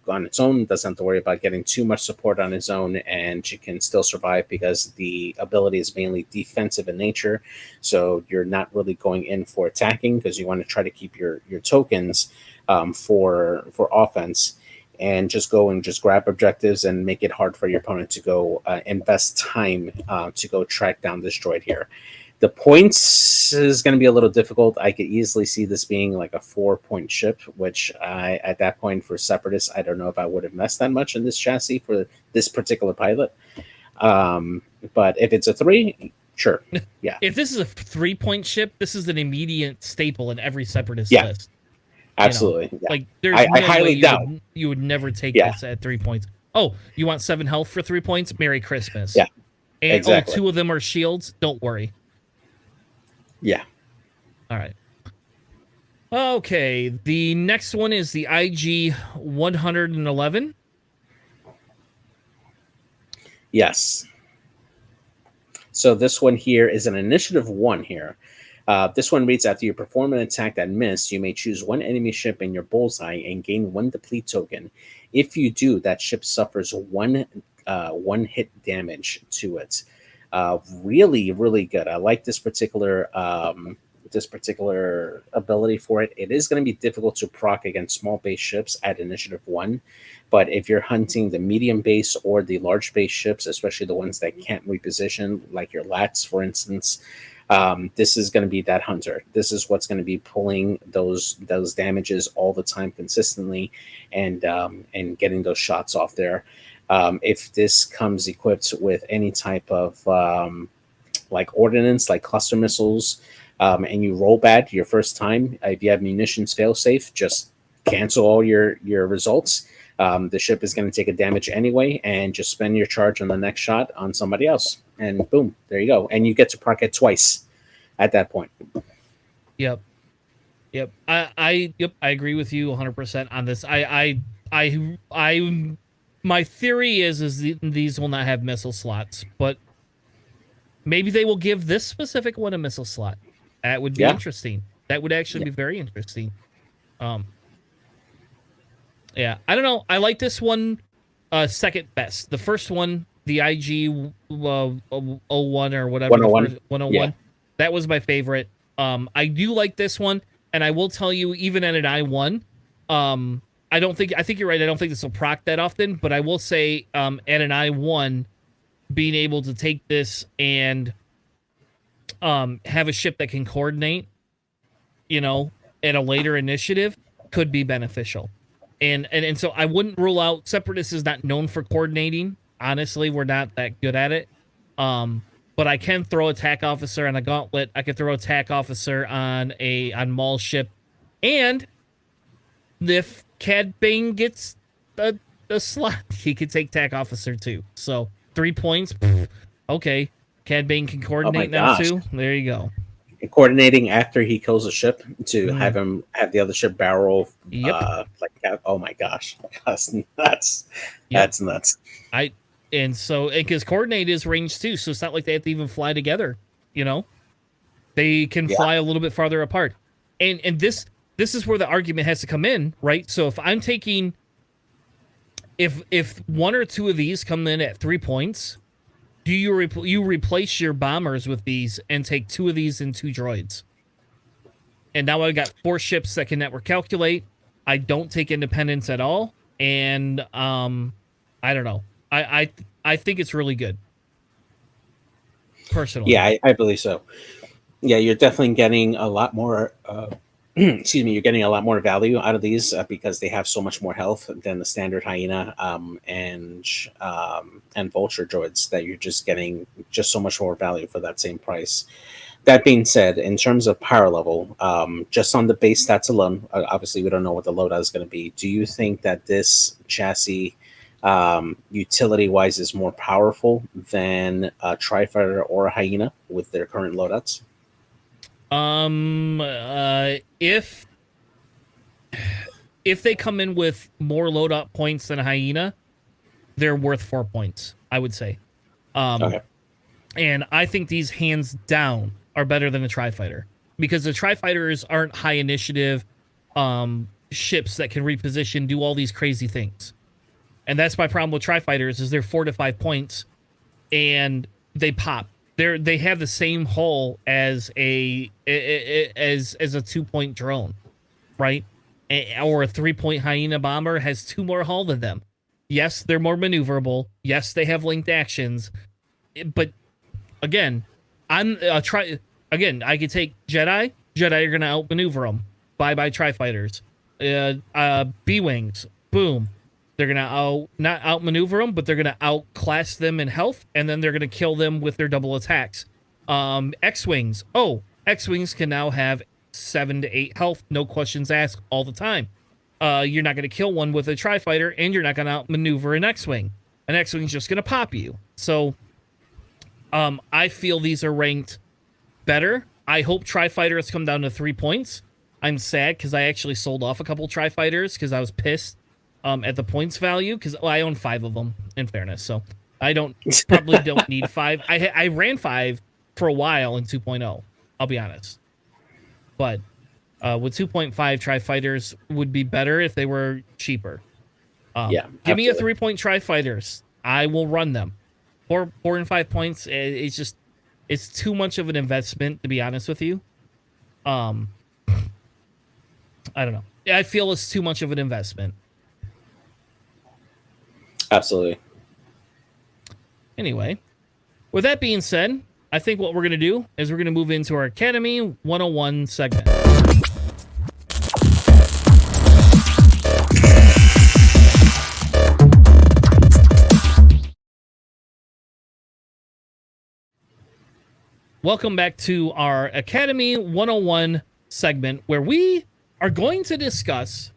on its own, doesn't have to worry about getting too much support on its own, and she can still survive because the ability is mainly defensive in nature. So you're not really going in for attacking because you want to try to keep your tokens for offense, and just go and just grab objectives and make it hard for your opponent to go invest time to go track down this droid here. The points is going to be a little difficult. I could easily see this being like a 4-point ship, which at that point for Separatists, I don't know if I would have messed that much in this chassis for this particular pilot. But if it's a 3, sure. Yeah. If this is a 3-point ship, this is an immediate staple in every Separatist list. Absolutely. You know? Like there's I highly doubt you would never take this at 3 points. Oh, you want 7 health for 3 points? Merry Christmas. Yeah. And exactly. 2 of them are shields. Don't worry. Yeah. All right. Okay. The next one is the IG 111. Yes. So this one here is an initiative 1 here. This one reads, after you perform an attack that missed, you may choose one enemy ship in your bullseye and gain 1 deplete token. If you do, that ship suffers one hit damage to it. Really, really good. I like this particular ability for it. It is going to be difficult to proc against small base ships at initiative 1, but if you're hunting the medium base or the large base ships, especially the ones that can't reposition, like your lats, for instance, This is going to be that hunter. This is what's going to be pulling those damages all the time consistently, and getting those shots off there. If this comes equipped with any type of like ordnance, like cluster missiles, and you roll bad your first time, if you have munitions fail safe, just cancel all your results. The ship is going to take a damage anyway, and just spend your charge on the next shot on somebody else, and boom, there you go. And you get to proc it twice at that point. Yep. I agree with you 100% on this. My theory is these will not have missile slots, but maybe they will give this specific one a missile slot. That would be interesting. That would actually be very interesting. Yeah, I don't know. I like this one second best. The first one, the IG 01 or whatever, 101. 101, that was my favorite. I do like this one, and I will tell you, even at an I1, I think you're right. I don't think this will proc that often, but I will say at an I1, being able to take this and have a ship that can coordinate, at a later initiative could be beneficial. And so I wouldn't rule out Separatist is not known for coordinating. Honestly, we're not that good at it. But I can throw attack officer on a gauntlet. I could throw attack officer on Maul's ship. And if Cad Bane gets a slot, he could take attack officer too. So 3 points. Okay. Cad Bane can coordinate now too. There you go. Coordinating after he kills a ship to have the other ship barrel. Oh my gosh, that's nuts. That's nuts. Because coordinate is range too, so it's not like they have to even fly together. They can fly a little bit farther apart, and this is where the argument has to come in, right? So if I'm taking, if one or two of these come in at 3 points, do you replace your bombers with these and take 2 of these and 2 droids? And now I've got 4 ships that can network calculate. I don't take independence at all, and I don't know. I think it's really good. Personally. Yeah, I believe so. Yeah, you're definitely getting a lot more excuse me, you're getting a lot more value out of these because they have so much more health than the standard hyena and vulture droids, that you're just getting just so much more value for that same price. That being said, in terms of power level, just on the base stats alone, obviously we don't know what the loadout is going to be. Do you think that this chassis, utility wise, is more powerful than a Tri-Fighter or a Hyena with their current loadouts? If they come in with more loadout points than a Hyena, they're worth 4 points, I would say. Okay. And I think these hands down are better than a Tri-Fighter, because the Tri-Fighters aren't high initiative ships that can reposition, do all these crazy things. And that's my problem with Tri-Fighters, is they're 4 to 5 points and they pop. They have the same hull as a 2-point drone, right? Or a 3-point Hyena bomber has 2 more hull than them. Yes, they're more maneuverable. Yes, they have linked actions. But again, I could take Jedi. Jedi are gonna outmaneuver them. Bye Tri-Fighters. B-wings. Boom. They're gonna not outmaneuver them, but they're gonna outclass them in health, and then they're gonna kill them with their double attacks. X-wings. X-wings can now have 7 to 8 health, no questions asked, all the time. You're not gonna kill one with a Tri-Fighter, and you're not gonna outmaneuver an X-wing. An X-wing's just gonna pop you. So, I feel these are ranked better. I hope Tri-Fighters come down to 3 points. I'm sad because I actually sold off a couple Tri-Fighters because I was pissed at the points value, because I own 5 of them, in fairness. So I probably don't need 5. I ran 5 for a while in 2.0. I'll be honest. But with 2.5, Tri-Fighters would be better if they were cheaper. Give me a 3-point Tri-Fighters. I will run them. 4 and 5 points. It's too much of an investment, to be honest with you. I don't know. I feel it's too much of an investment. Absolutely. Anyway, with that being said, I think what we're going to do is we're going to move into our Academy 101 segment. Welcome back to our Academy 101 segment where we are going to discuss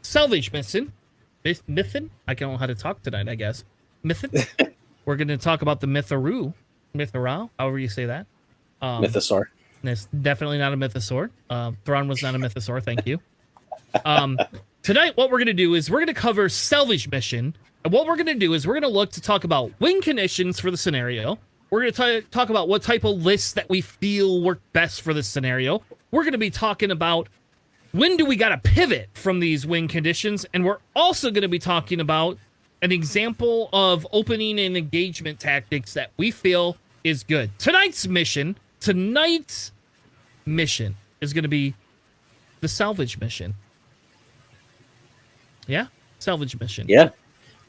Salvage Mission. Mythin? I don't know how to talk tonight, I guess. Mythin? We're going to talk about the Mytharoo, however you say that. Mythosaur. It's definitely not a Mythosaur. Thrawn was not a Mythosaur, thank you. Tonight, what we're going to do is we're going to cover Salvage Mission. And what we're going to do is we're going to look to talk about win conditions for the scenario. We're going to talk about what type of lists that we feel work best for this scenario. We're going to be talking about when do we got to pivot from these win conditions. And we're also going to be talking about an example of opening and engagement tactics that we feel is good. Tonight's mission is going to be the Salvage Mission. Yeah? Salvage Mission. Yeah.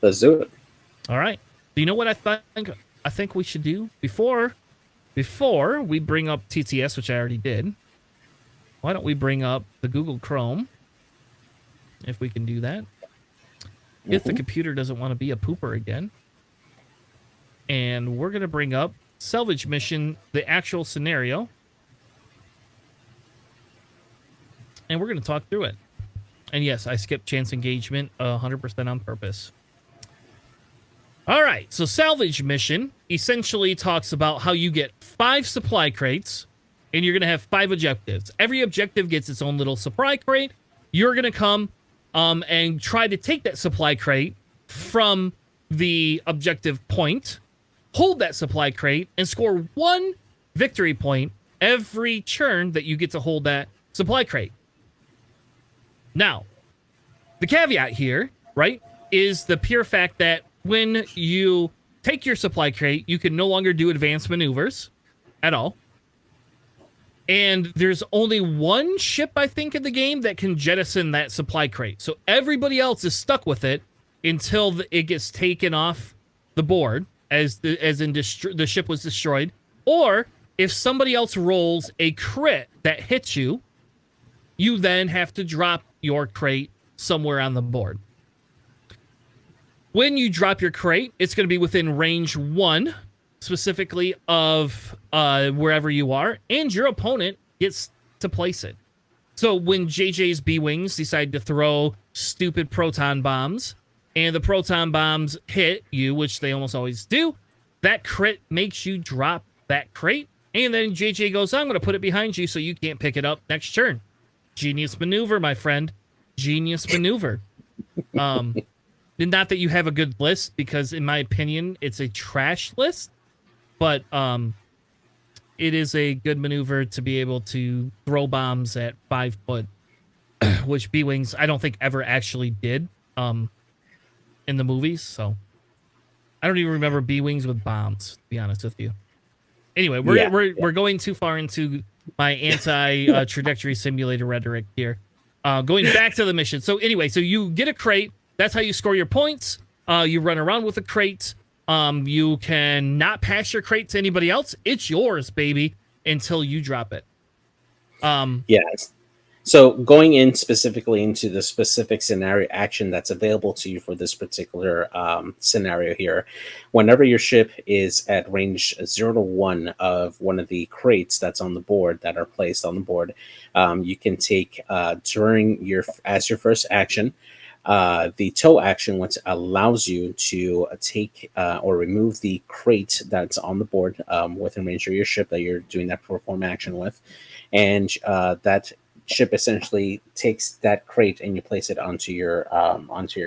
Let's do it. All right. Do you know what I think we should do before we bring up TTS, which I already did? Why don't we bring up the Google Chrome, if we can do that? If the computer doesn't want to be a pooper again. And we're going to bring up Salvage Mission, the actual scenario. And we're going to talk through it. And yes, I skipped chance engagement 100% on purpose. All right, so Salvage Mission essentially talks about how you get 5 supply crates, and you're going to have 5 objectives. Every objective gets its own little supply crate. You're going to come and try to take that supply crate from the objective point, hold that supply crate, and score 1 victory point every turn that you get to hold that supply crate. Now, the caveat here, right, is the pure fact that when you take your supply crate, you can no longer do advanced maneuvers at all. And there's only 1 ship, I think, in the game that can jettison that supply crate. So everybody else is stuck with it until it gets taken off the board, as the ship was destroyed. Or if somebody else rolls a crit that hits you, you then have to drop your crate somewhere on the board. When you drop your crate, it's going to be within range 1, specifically of wherever you are, and your opponent gets to place it. So when JJ's B-Wings decide to throw stupid proton bombs, and the proton bombs hit you, which they almost always do, that crit makes you drop that crate, and then JJ goes, I'm going to put it behind you so you can't pick it up next turn. Genius maneuver, my friend. Genius maneuver. Not that you have a good list, because in my opinion, it's a trash list, but it is a good maneuver to be able to throw bombs at 5 foot, which B-Wings I don't think ever actually did in the movies. So I don't even remember B-Wings with bombs, to be honest with you. Anyway, we're going too far into my anti-trajectory simulator rhetoric here. Going back to the mission. So anyway, so you get a crate. That's how you score your points. You run around with a crate. You can not pass your crate to anybody else. It's yours, baby, until you drop it. Yes. So going in specifically into the specific scenario action that's available to you for this particular scenario here, whenever your ship is at range 0 to 1 of one of the crates that's on the board, that are placed on the board, you can take as your first action, the tow action, which allows you to take or remove the crate that's on the board within range of your ship that you're doing that perform action with, and that ship essentially takes that crate and you place it onto your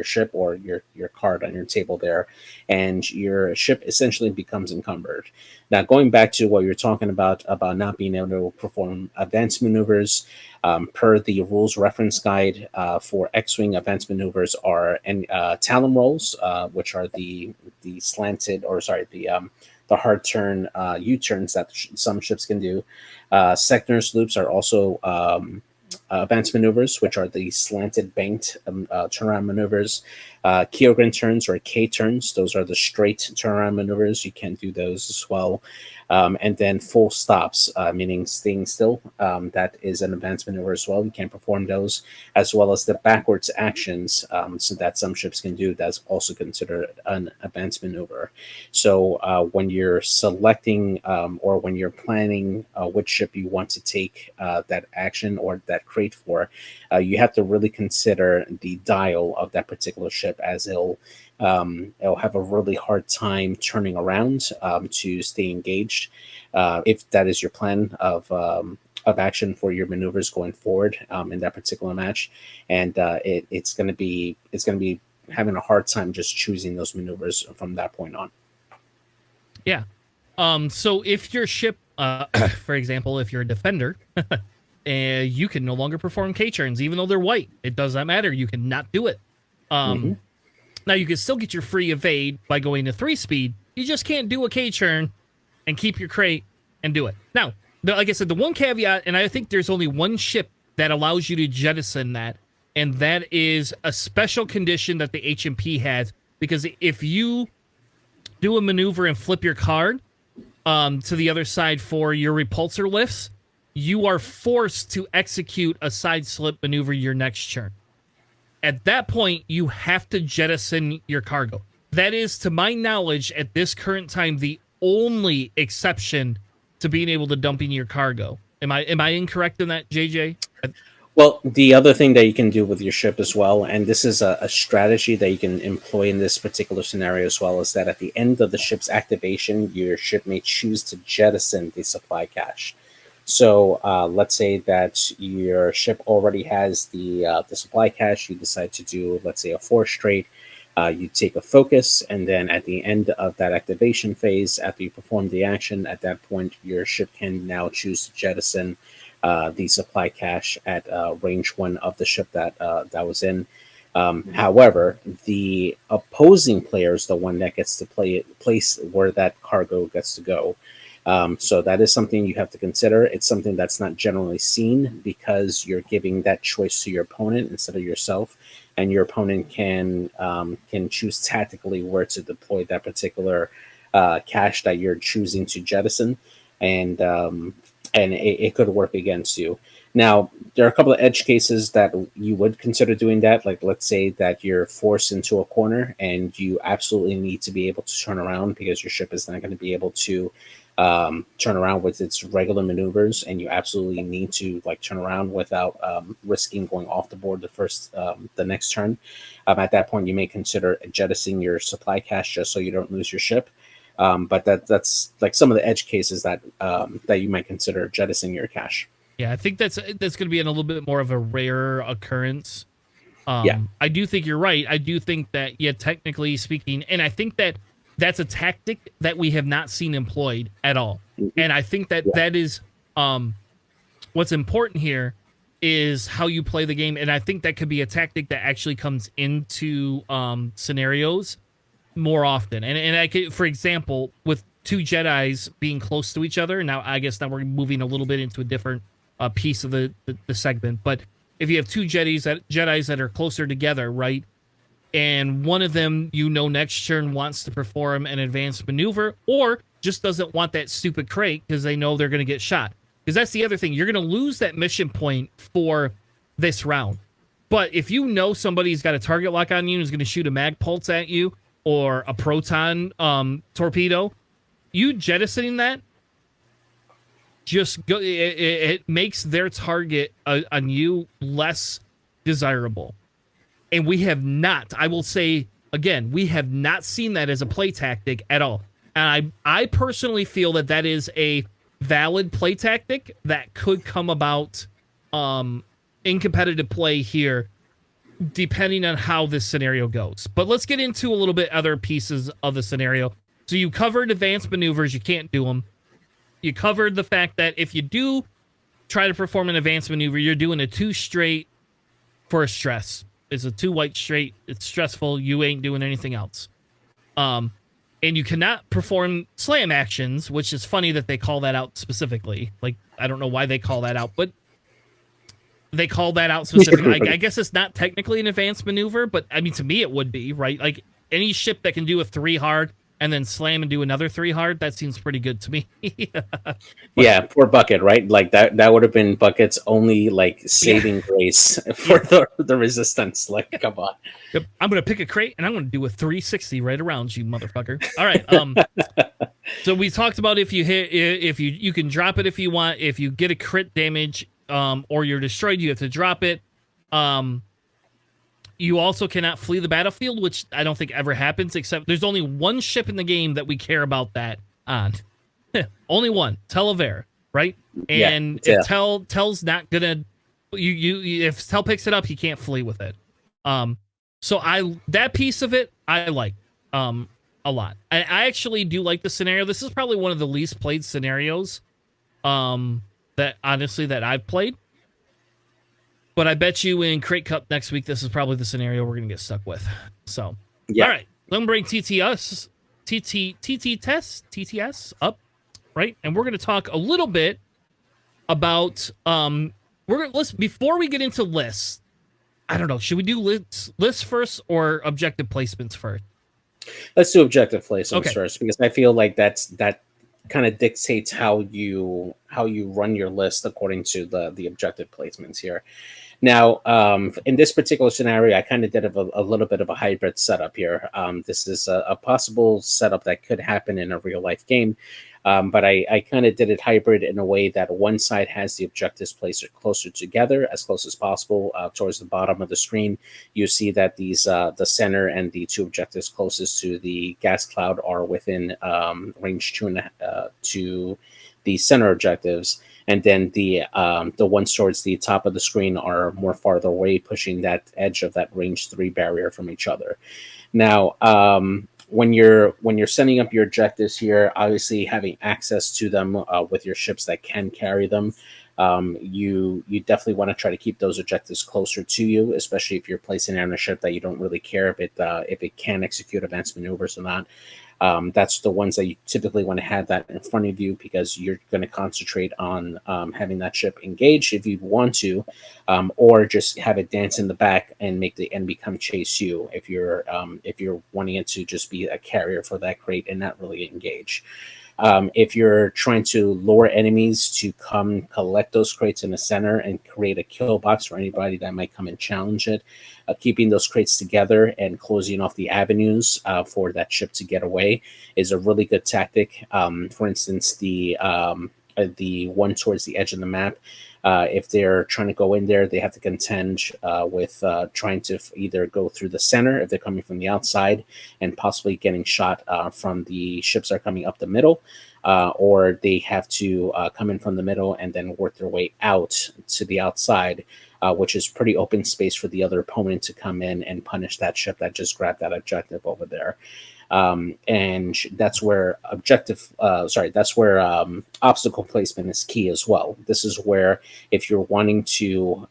ship or your card on your table there, and your ship essentially becomes encumbered. Now, going back to what you're talking about not being able to perform advanced maneuvers, per the rules reference guide for X-Wing advanced maneuvers are Talon rolls, which are the slanted, or sorry, the hard turn U-turns that some ships can do. Sector's loops are also advanced maneuvers, which are the slanted banked turnaround maneuvers. Kyogre turns or K turns, those are the straight turnaround maneuvers. You can do those as well. And then full stops, meaning staying still. That is an advanced maneuver as well. You can perform those, as well as the backwards actions, so that some ships can do. That's also considered an advanced maneuver. So when you're selecting or when you're planning which ship you want to take that action or that crate for, you have to really consider the dial of that particular ship, as it'll have a really hard time turning around to stay engaged. If that is your plan of action for your maneuvers going forward in that particular match, and it's going to be having a hard time just choosing those maneuvers from that point on. Yeah. So if your ship, for example, if you're a defender, you can no longer perform K-turns, even though they're white. It does not matter. You cannot do it. Now, you can still get your free evade by going to 3-speed. You just can't do a K-turn and keep your crate and do it. Now, like I said, the one caveat, and I think there's only one ship that allows you to jettison that, and that is a special condition that the HMP has, because if you do a maneuver and flip your card to the other side for your repulsor lifts, you are forced to execute a side slip maneuver your next turn. At that point, you have to jettison your cargo. That is, to my knowledge, at this current time, the only exception to being able to dumping your cargo. Am I incorrect in that, JJ? Well, the other thing that you can do with your ship as well, and this is a strategy that you can employ in this particular scenario as well, is that at the end of the ship's activation, your ship may choose to jettison the supply cache. So let's say that your ship already has the supply cache. You decide to do, let's say, a 4 straight. You take a focus, and then at the end of that activation phase, after you perform the action, at that point, your ship can now choose to jettison the supply cache at range 1 of the ship that was in. However, the opposing player is the one that gets to place where that cargo gets to go. So that is something you have to consider. It's something that's not generally seen, because you're giving that choice to your opponent instead of yourself, and your opponent can choose tactically where to deploy that particular cache that you're choosing to jettison, and it could work against you. Now, there are a couple of edge cases that you would consider doing that. Like, let's say that you're forced into a corner and you absolutely need to be able to turn around because your ship is not going to be able to turn around with its regular maneuvers, and you absolutely need to turn around without risking going off the board the next turn. At that point, you may consider jettisoning your supply cache just so you don't lose your ship. But that's like some of the edge cases that you might consider jettisoning your cache. Yeah, I think that's going to be a little bit more of a rare occurrence. Yeah, I do think you're right. I do think that, yeah, technically speaking, and I think that that's a tactic that we have not seen employed at all. And I think that that is what's important here is how you play the game. And I think that could be a tactic that actually comes into scenarios more often. And I could, for example, with 2 Jedis being close to each other. Now, I guess now we're moving a little bit into a different piece of the segment. But if you have 2 Jedis that are closer together, right? And one of them, next turn wants to perform an advanced maneuver, or just doesn't want that stupid crate because they know they're going to get shot. Because that's the other thing. You're going to lose that mission point for this round. But if you know somebody's got a target lock on you and is going to shoot a mag pulse at you or a proton torpedo, you jettisoning that just go. It makes their target on you less desirable. And we have not, I will say again, we have not seen that as a play tactic at all. And I personally feel that that is a valid play tactic that could come about in competitive play here, depending on how this scenario goes. But let's get into a little bit other pieces of the scenario. So you covered advanced maneuvers, you can't do them. You covered the fact that if you do try to perform an advanced maneuver, you're doing a 2 straight for a stress. It's a 2 white straight. It's stressful. You ain't doing anything else. And you cannot perform slam actions, which is funny that they call that out specifically. Like, I don't know why they call that out, but they call that out specifically. I guess it's not technically an advanced maneuver, but I mean, to me, it would be, right? Like, any ship that can do a 3 hard and then slam and do another 3 hard, that seems pretty good to me. Yeah, poor Bucket, right? Like that would have been Bucket's only like saving grace for the resistance. Like, come on. Yep. I'm gonna pick a crate and I'm gonna do a 360 right around you, motherfucker. All right. So we talked about if you can drop it if you want. If you get a crit damage, or you're destroyed, you have to drop it. You also cannot flee the battlefield, which I don't think ever happens, except there's only one ship in the game that we care about that on. Only one, Telever, right? And if Tel's not gonna, if Tel picks it up, he can't flee with it. So that piece of it I like a lot. I actually do like the scenario. This is probably one of the least played scenarios, that honestly that I've played. But I bet you in Crate Cup next week, this is probably the scenario we're gonna get stuck with. So, all right, let me bring TTS up, right? And we're gonna talk a little bit about let's before we get into lists. I don't know. Should we do lists first or objective placements first? Let's do objective placements first, because I feel like that kind of dictates how you run your list according to the objective placements here. Now, in this particular scenario, I kind of did a little bit of a hybrid setup here. This is a possible setup that could happen in a real life game, but I kind of did it hybrid in a way that one side has the objectives placed closer together, as close as possible, towards the bottom of the screen. You see that these the center and the 2 objectives closest to the gas cloud are within range 2 to the center objectives, and then the ones towards the top of the screen are more farther away, pushing that edge of that range 3 barrier from each other. Now, when you're setting up your objectives here, obviously having access to them with your ships that can carry them, you definitely want to try to keep those objectives closer to you, especially if you're placing it on a ship that you don't really care if it can execute advanced maneuvers or not. That's the ones that you typically want to have that in front of you, because you're going to concentrate on having that ship engaged if you want to, or just have it dance in the back and make the enemy come chase you if you're wanting it to just be a carrier for that crate and not really engage. If you're trying to lure enemies to come collect those crates in the center and create a kill box for anybody that might come and challenge it, keeping those crates together and closing off the avenues for that ship to get away is a really good tactic. For instance, the one towards the edge of the map, if they're trying to go in there, they have to contend with trying to either go through the center if they're coming from the outside and possibly getting shot from the ships that are coming up the middle, or they have to come in from the middle and then work their way out to the outside, which is pretty open space for the other opponent to come in and punish that ship that just grabbed that objective over there. And that's where obstacle placement is key as well. This is where, if you're wanting to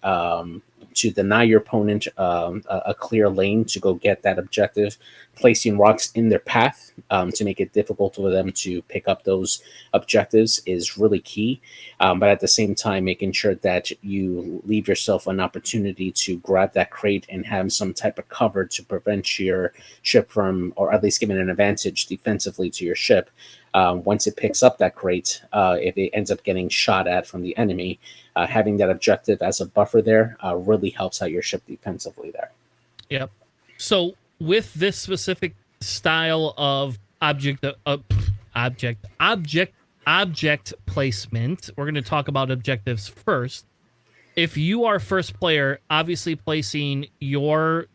deny your opponent a clear lane to go get that objective, placing rocks in their path to make it difficult for them to pick up those objectives is really key. But at the same time, making sure that you leave yourself an opportunity to grab that crate and have some type of cover to prevent your ship from, or at least giving an advantage defensively to your ship. Once it picks up that crate, if it ends up getting shot at from the enemy, having that objective as a buffer there really helps out your ship defensively there. Yep. So with this specific style of object placement, we're going to talk about objectives first. If you are first player, obviously placing your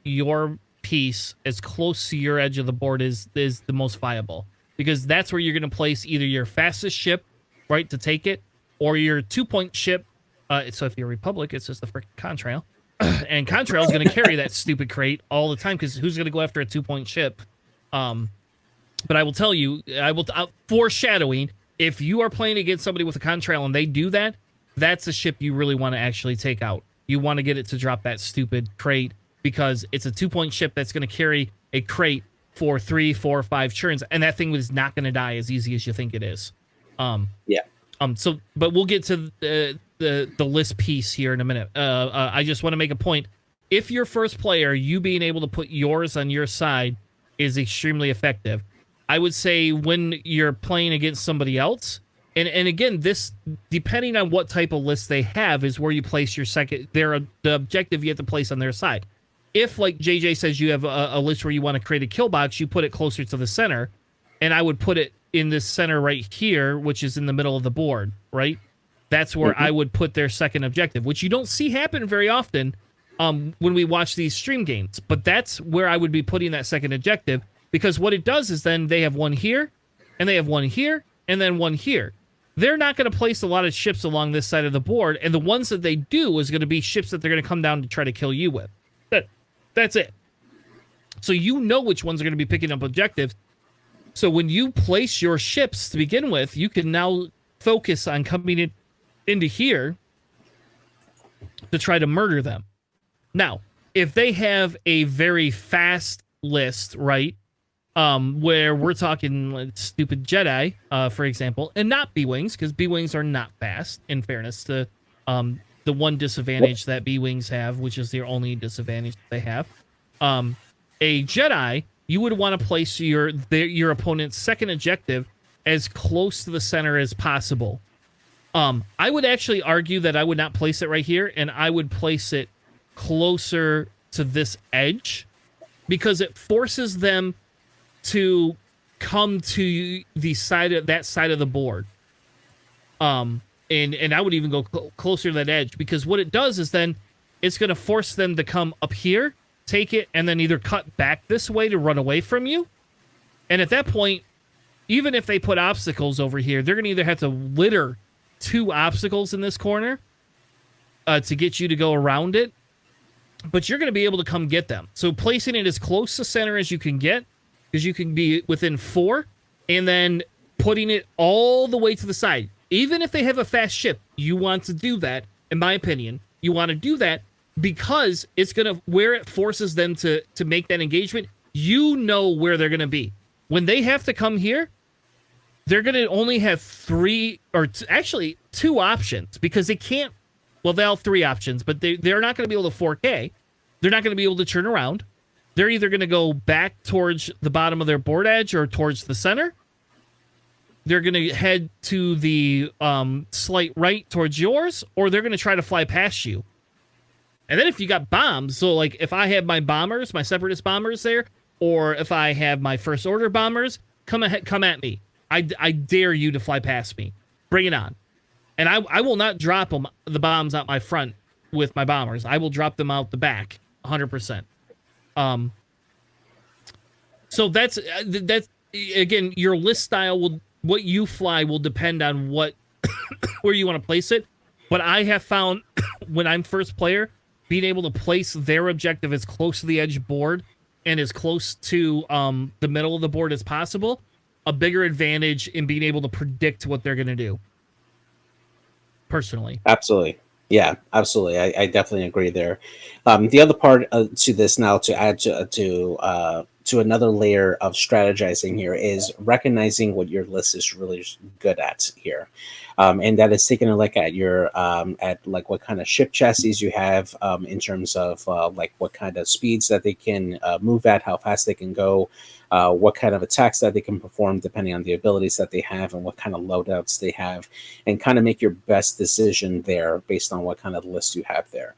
piece as close to your edge of the board is the most viable, because that's where you're going to place either your fastest ship, right, to take it, or your 2-point ship. So if you're Republic, it's just the freaking Contrail. And Contrail is going to carry that stupid crate all the time, because who's going to go after a 2-point ship? But I will tell you, foreshadowing, if you are playing against somebody with a Contrail and they do that, that's a ship you really want to actually take out. You want to get it to drop that stupid crate, because it's a 2-point ship that's going to carry a crate for 3, 4, 5 turns, and that thing is not going to die as easy as you think it is. So, but we'll get to the list piece here in a minute. I just want to make a point. If you're first player, you being able to put yours on your side is extremely effective. I would say when you're playing against somebody else, and again, this depending on what type of list they have is where you place your second. The objective you have to place on their side. If, like JJ says, you have a list where you want to create a kill box, you put it closer to the center, and I would put it in this center right here, which is in the middle of the board, right? That's where I would put their second objective, which you don't see happen very often when we watch these stream games. But that's where I would be putting that second objective, because what it does is then they have one here, and they have one here, and then one here. They're not going to place a lot of ships along this side of the board, and the ones that they do is going to be ships that they're going to come down to try to kill you with. That's it. So you know which ones are going to be picking up objectives. So when you place your ships to begin with, you can now focus on coming into here to try to murder them. Now, if they have a very fast list, right, where we're talking like stupid Jedi, for example, and not B-Wings, because B-Wings are not fast, in fairness to the one disadvantage that B-Wings have, which is their only disadvantage they have. A Jedi, you would want to place your opponent's second objective as close to the center as possible. I would actually argue that I would not place it right here, and I would place it closer to this edge, because it forces them to come to the side of that side of the board. And I would even go closer to that edge, because what it does is then it's going to force them to come up here, take it, and then either cut back this way to run away from you. And at that point, even if they put obstacles over here, they're going to either have to litter 2 obstacles in this corner to get you to go around it, but you're going to be able to come get them. So placing it as close to center as you can get, because you can be within 4, and then putting it all the way to the side. Even if they have a fast ship, you want to do that, in my opinion. You want to do that because it's going to, where it forces them to make that engagement, you know where they're going to be. When they have to come here, they're going to only have 3, or actually 2 options, because they can't, well, they'll have 3 options, but they're not going to be able to 4K. They're not going to be able to turn around. They're either going to go back towards the bottom of their board edge or towards the center. They're going to head to the slight right towards yours, or they're going to try to fly past you. And then if you got bombs, so like if I have my bombers, my separatist bombers there, or if I have my first order bombers, come at me. I dare you to fly past me. Bring it on. And I will not drop the bombs out my front with my bombers. I will drop them out the back, 100%. So that's again, your list style will, what you fly will depend on what where you want to place it. But I have found when I'm first player, being able to place their objective as close to the edge board and as close to the middle of the board as possible, a bigger advantage in being able to predict what they're going to do. Personally. Absolutely. Yeah, absolutely. I definitely agree there. The other part to this now, to add to another layer of strategizing here, is recognizing what your list is really good at here. And that is taking a look at your at like what kind of ship chassis you have, in terms of like what kind of speeds that they can move at, how fast they can go, what kind of attacks that they can perform depending on the abilities that they have, and what kind of loadouts they have, and kind of make your best decision there based on what kind of list you have there.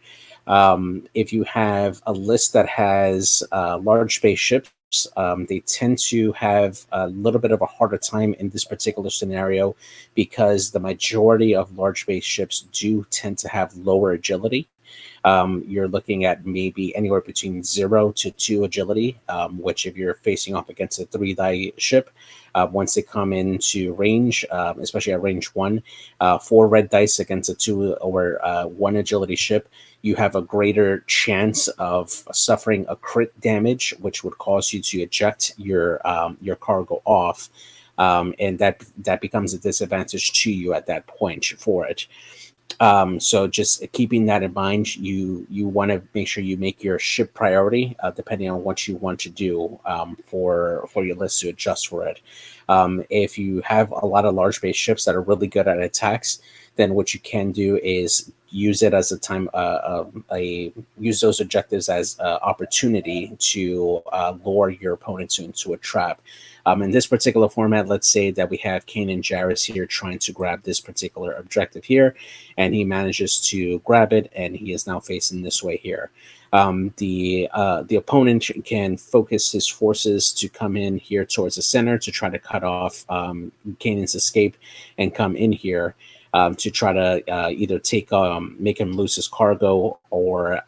If you have a list that has large spaceships, they tend to have a little bit of a harder time in this particular scenario, because the majority of large spaceships do tend to have lower agility. You're looking at maybe anywhere between 0 to 2 agility, which if you're facing off against a 3-die ship, once they come into range, especially at range 1, 4 red dice against a 2 or 1 agility ship, you have a greater chance of suffering a crit damage, which would cause you to eject your cargo off, and that becomes a disadvantage to you at that point for it. So just keeping that in mind, you want to make sure you make your ship priority, depending on what you want to do for your list to adjust for it. If you have a lot of large base ships that are really good at attacks, then what you can do is use it as use those objectives as opportunity to lure your opponent into a trap. In this particular format, let's say that we have Kanan Jarrus here trying to grab this particular objective here, and he manages to grab it, and he is now facing this way here. The opponent can focus his forces to come in here towards the center to try to cut off Kanan's escape and come in here to try to either make him lose his cargo or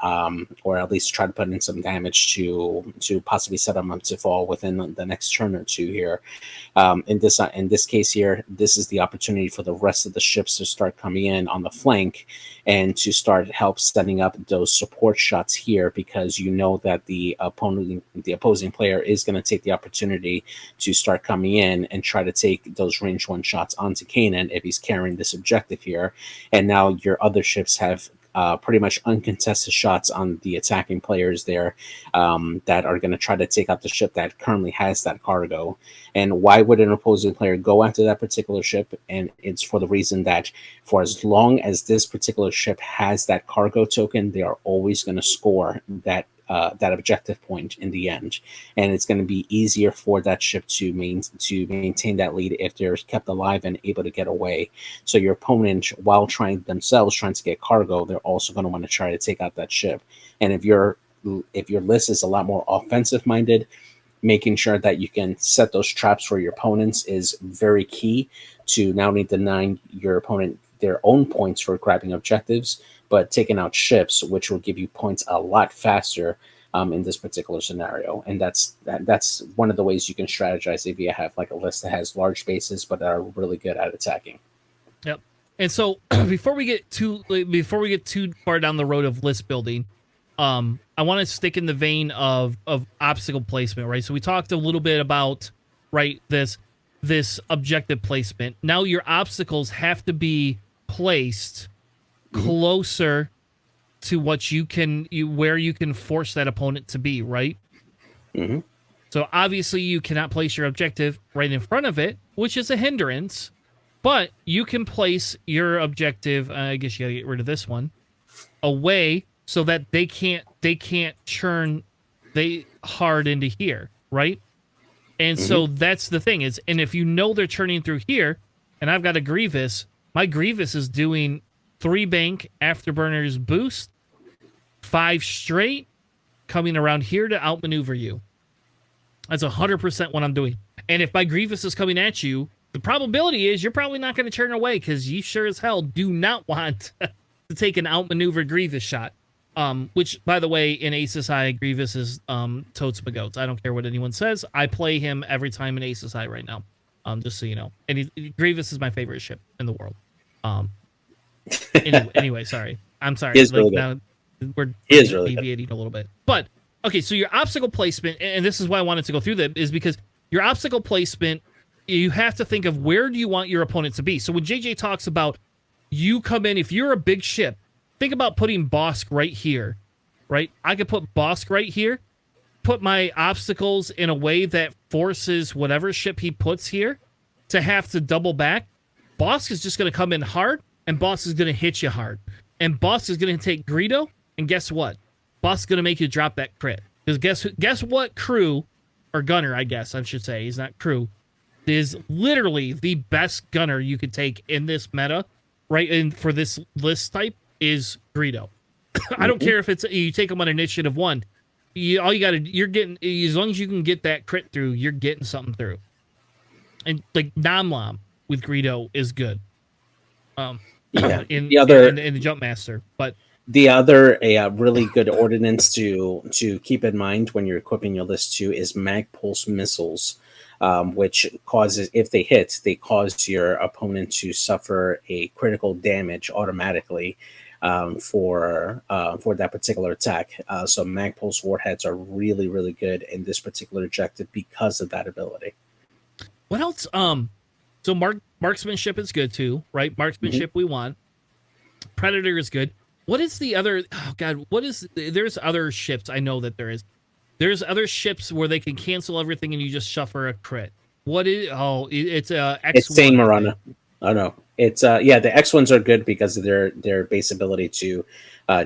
at least try to put in some damage to possibly set him up to fall within the next turn or two here. In this case here, this is the opportunity for the rest of the ships to start coming in on the flank and to start help setting up those support shots here, because you know that the opposing player is going to take the opportunity to start coming in and try to take those range one shots onto Kanan if he's carrying this objective here. And now your other ships have pretty much uncontested shots on the attacking players there that are going to try to take out the ship that currently has that cargo. And why would an opposing player go after that particular ship? And it's for the reason that for as long as this particular ship has that cargo token, they are always going to score that objective point in the end, and it's going to be easier for that ship to maintain that lead if they're kept alive and able to get away. So your opponent, while trying to get cargo, they're also going to want to try to take out that ship. And if your list is a lot more offensive minded, making sure that you can set those traps for your opponents is very key to not only denying your opponent their own points for grabbing objectives, but taking out ships, which will give you points a lot faster in this particular scenario. And that's one of the ways you can strategize if you have like a list that has large bases but are really good at attacking. Yep. And so before we get too far down the road of list building, I want to stick in the vein of obstacle placement, right? So we talked a little bit about this objective placement. Now your obstacles have to be placed closer to what where you can force that opponent to be, right? Mm-hmm. So obviously you cannot place your objective right in front of it, which is a hindrance, but you can place your objective, I guess you gotta get rid of this one, away so that they can't churn hard into here, right? And so that's the thing is, and if you know they're churning through here, and I've got a Grievous, my Grievous is doing 3 bank Afterburners boost, 5 straight, coming around here to outmaneuver you. That's 100% what I'm doing. And if my Grievous is coming at you, the probability is you're probably not going to turn away because you sure as hell do not want to take an outmaneuvered Grievous shot. Which, by the way, in Aces High, Grievous is totes my goats. I don't care what anyone says. I play him every time in Aces High right now. Just so you know. And Grievous is my favorite ship in the world. Anyway, sorry. I'm sorry. Now we're deviating a little bit. But okay, so your obstacle placement, and this is why I wanted to go through that, is because your obstacle placement, you have to think of where do you want your opponent to be. So when JJ talks about you come in, if you're a big ship, think about putting Bosk right here, right? I could put Bosk right here, put my obstacles in a way that forces whatever ship he puts here to have to double back. Bosk is just going to come in hard, and Bosk is going to hit you hard. And Bosk is going to take Greedo, and guess what? Bosk is going to make you drop that crit. Because guess what crew, or gunner, I guess I should say, he's not crew, is literally the best gunner you could take in this meta, right? And for this list type is Greedo. I don't care if it's you take him on initiative 1. You're getting, as long as you can get that crit through, you're getting something through. And like Namlam with Greedo is good. In the Jump Master, but the other really good ordinance to keep in mind when you're equipping your list too is mag pulse missiles, which causes, if they hit, they cause your opponent to suffer a critical damage automatically for that particular attack. So mag pulse warheads are really, really good in this particular objective because of that ability. What else? So marksmanship is good too, right? Marksmanship we want. Predator is good. What is the other? Oh God, what is? There's other ships. I know that there is. There's other ships where they can cancel everything and you just suffer a crit. What is? Oh, it's X1. It's Saint Marana. Oh no, it's yeah. The X ones are good because of their base ability to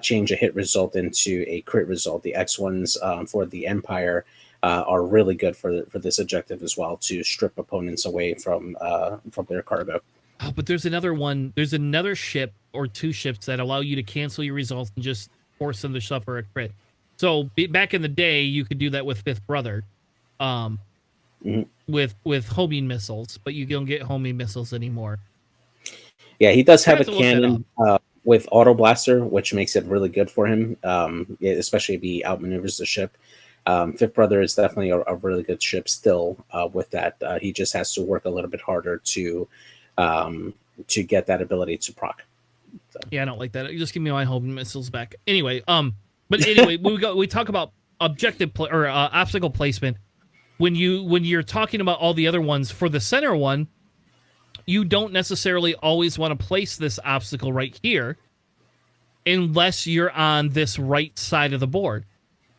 change a hit result into a crit result. The X ones for the Empire are really good for this objective as well, to strip opponents away from their cargo. Oh, but there's another one. There's another ship or two ships that allow you to cancel your results and just force them to suffer a crit. So back in the day, you could do that with Fifth Brother, with homing missiles, but you don't get homing missiles anymore. Yeah, he does have a cannon with auto blaster, which makes it really good for him, especially if he outmaneuvers the ship. Fifth Brother is definitely a really good ship still. With that, he just has to work a little bit harder to get that ability to proc. So. Yeah, I don't like that. Just give me my homing missiles back. Anyway, but anyway, we talk about objective or obstacle placement. When you're talking about all the other ones, for the center one, you don't necessarily always want to place this obstacle right here unless you're on this right side of the board.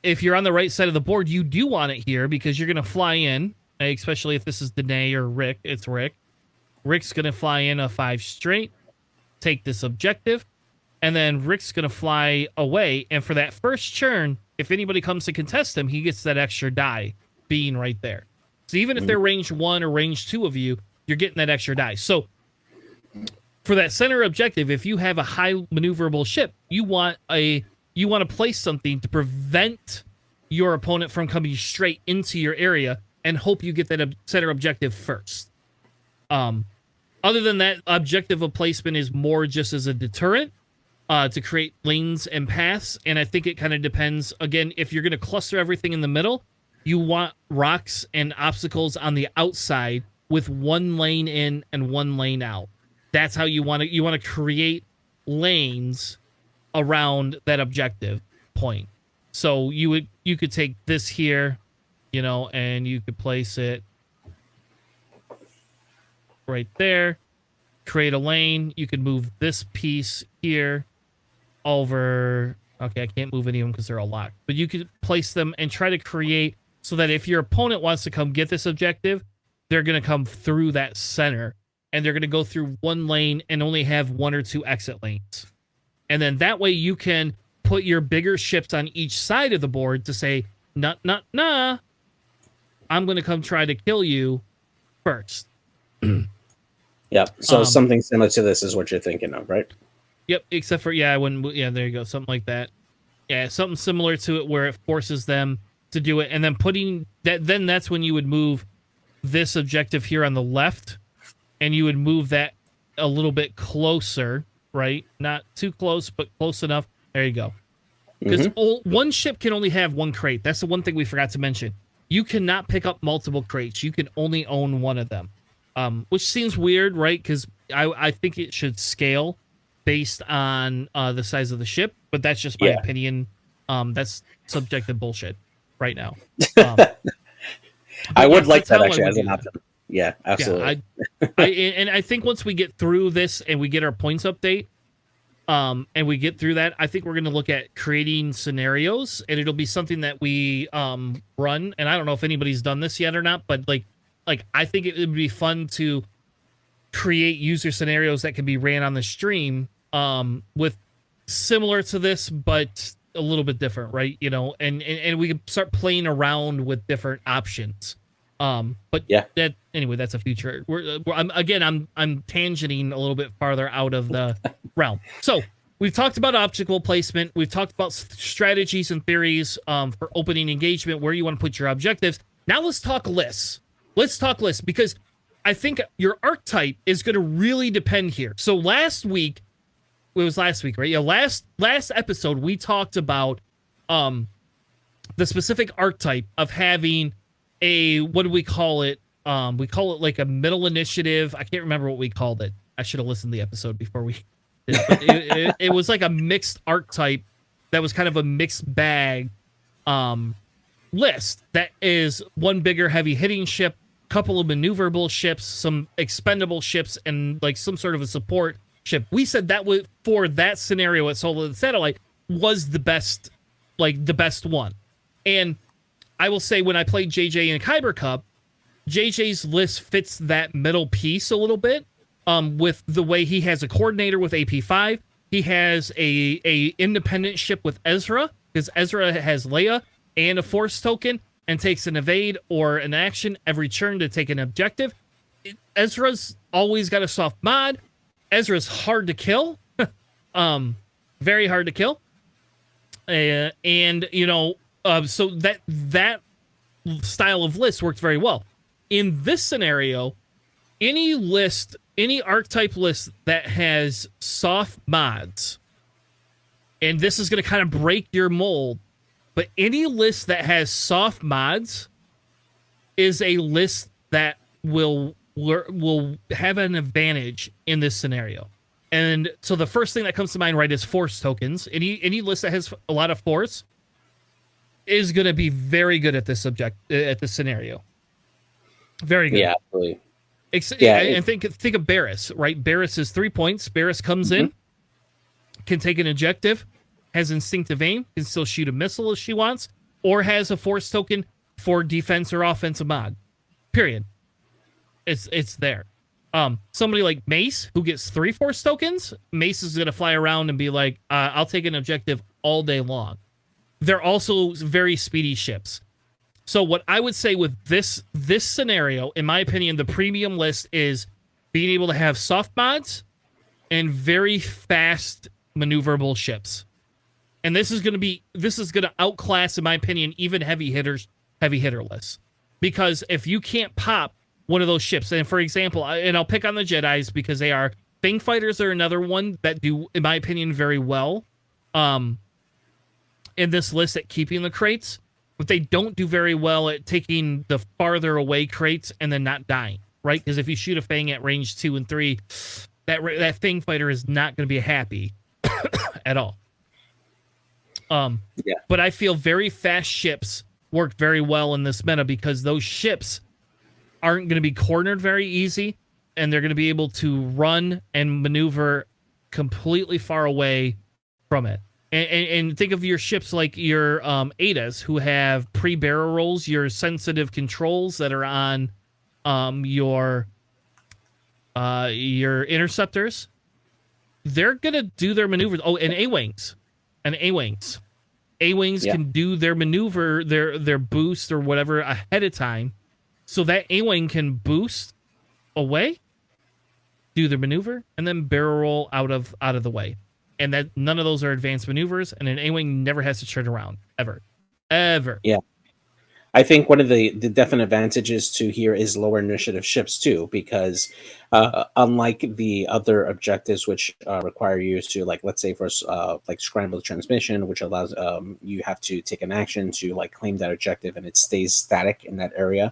If you're on the right side of the board, you do want it here because you're going to fly in, especially if this is Danae or Rick. It's Rick. Rick's going to fly in a 5 straight, take this objective, and then Rick's going to fly away. And for that first turn, if anybody comes to contest him, he gets that extra die being right there. So even if they're range 1 or range 2 of you, you're getting that extra die. So for that center objective, if you have a high maneuverable ship, you want to place something to prevent your opponent from coming straight into your area and hope you get that center objective first. Other than that, objective of placement is more just as a deterrent to create lanes and paths. And I think it kind of depends. Again, if you're going to cluster everything in the middle, you want rocks and obstacles on the outside with 1 lane in and 1 lane out. That's how you want to create lanes around that objective point. So you could take this here, and you could place it right there, create a lane. You could move this piece here over. Okay, I can't move any of them because they're all locked. But you could place them and try to create so that if your opponent wants to come get this objective, they're going to come through that center, and they're going to go through 1 lane and only have 1 or 2 exit lanes. And then that way you can put your bigger ships on each side of the board to say, nah, I'm going to come try to kill you first. Yep. So something similar to this is what you're thinking of, right? Yep. Except for, there you go. Something like that. Yeah. Something similar to it where it forces them to do it. And then putting that, then that's when you would move this objective here on the left, and you would move that a little bit closer, right? Not too close, but close enough. There you go. Because one ship can only have 1 crate. That's the one thing we forgot to mention. You cannot pick up multiple crates. You can only own 1 of them. Which seems weird, right? Because I think it should scale based on the size of the ship, but that's just my opinion. That's subjective bullshit right now. I would like that actually as an option. Yeah, absolutely. Yeah, and I think once we get through this and we get our points update, and we get through that, I think we're going to look at creating scenarios, and it'll be something that we run. And I don't know if anybody's done this yet or not, but like I think it would be fun to create user scenarios that can be ran on the stream, with similar to this, but a little bit different, right? And we can start playing around with different options. But yeah, that's a future. I'm tangenting a little bit farther out of the realm. So we've talked about obstacle placement. We've talked about strategies and theories for opening engagement, where you want to put your objectives. Now let's talk lists. Because I think your archetype is going to really depend here. So last week, right? Yeah, last episode we talked about the specific archetype of having a, what do we call it? We call it like a middle initiative. I can't remember what we called it. I should have listened to the episode before we did it. But it was like a mixed archetype that was kind of a mixed bag list that is 1 bigger heavy hitting ship, couple of maneuverable ships, some expendable ships, and like some sort of a support ship. We said that was, for that scenario at Soul of the Satellite, was the best one. And I will say, when I played JJ in Kyber Cup, JJ's list fits that middle piece a little bit. with the way he has a coordinator with AP5. He has a independent ship with Ezra, because Ezra has Leia and a Force token and takes an evade or an action every turn to take an objective. Ezra's always got a soft mod. Ezra's hard to kill. Very hard to kill. And, so that style of list worked very well. In this scenario, any archetype list that has soft mods, and this is going to kind of break your mold, but any list that has soft mods is a list that will have an advantage in this scenario. And so the first thing that comes to mind, right, is Force tokens. Any list that has a lot of Force is going to be very good at this scenario. Very good. Yeah, absolutely. And think of Barriss, right? Barriss is 3 points. Barriss comes in, can take an objective, has instinctive aim, can still shoot a missile if she wants, or has a Force token for defense or offensive mod. Period. It's there. Somebody like Mace, who gets 3 Force tokens, Mace is going to fly around and be like, I'll take an objective all day long. They're also very speedy ships. So what I would say with this scenario, in my opinion, the premium list is being able to have soft mods and very fast maneuverable ships. And this is going to outclass, in my opinion, even heavy hitter lists. Because if you can't pop one of those ships, and for example, and I'll pick on the Jedis because they are Fang Fighters are another one that do, in my opinion, very well in this list at keeping the crates. But they don't do very well at taking the farther away crates and then not dying, right? Because if you shoot a Fang at range 2 and 3, that Fang Fighter is not going to be happy at all. But I feel very fast ships work very well in this meta because those ships aren't going to be cornered very easy, and they're going to be able to run and maneuver completely far away from it. And think of your ships like your Adas, who have pre-barrel rolls, your sensitive controls that are on your interceptors. They're gonna do their maneuvers. Oh, and A-wings, A-wings can do their maneuver, their boost or whatever ahead of time, so that A-wing can boost away, do their maneuver, and then barrel roll out of the way. And that none of those are advanced maneuvers, and an A-wing never has to turn around ever. Yeah, I think one of the definite advantages to here is lower initiative ships too, because unlike the other objectives which require you to, like, let's say for like scramble the transmission, which allows you have to take an action to like claim that objective, and it stays static in that area.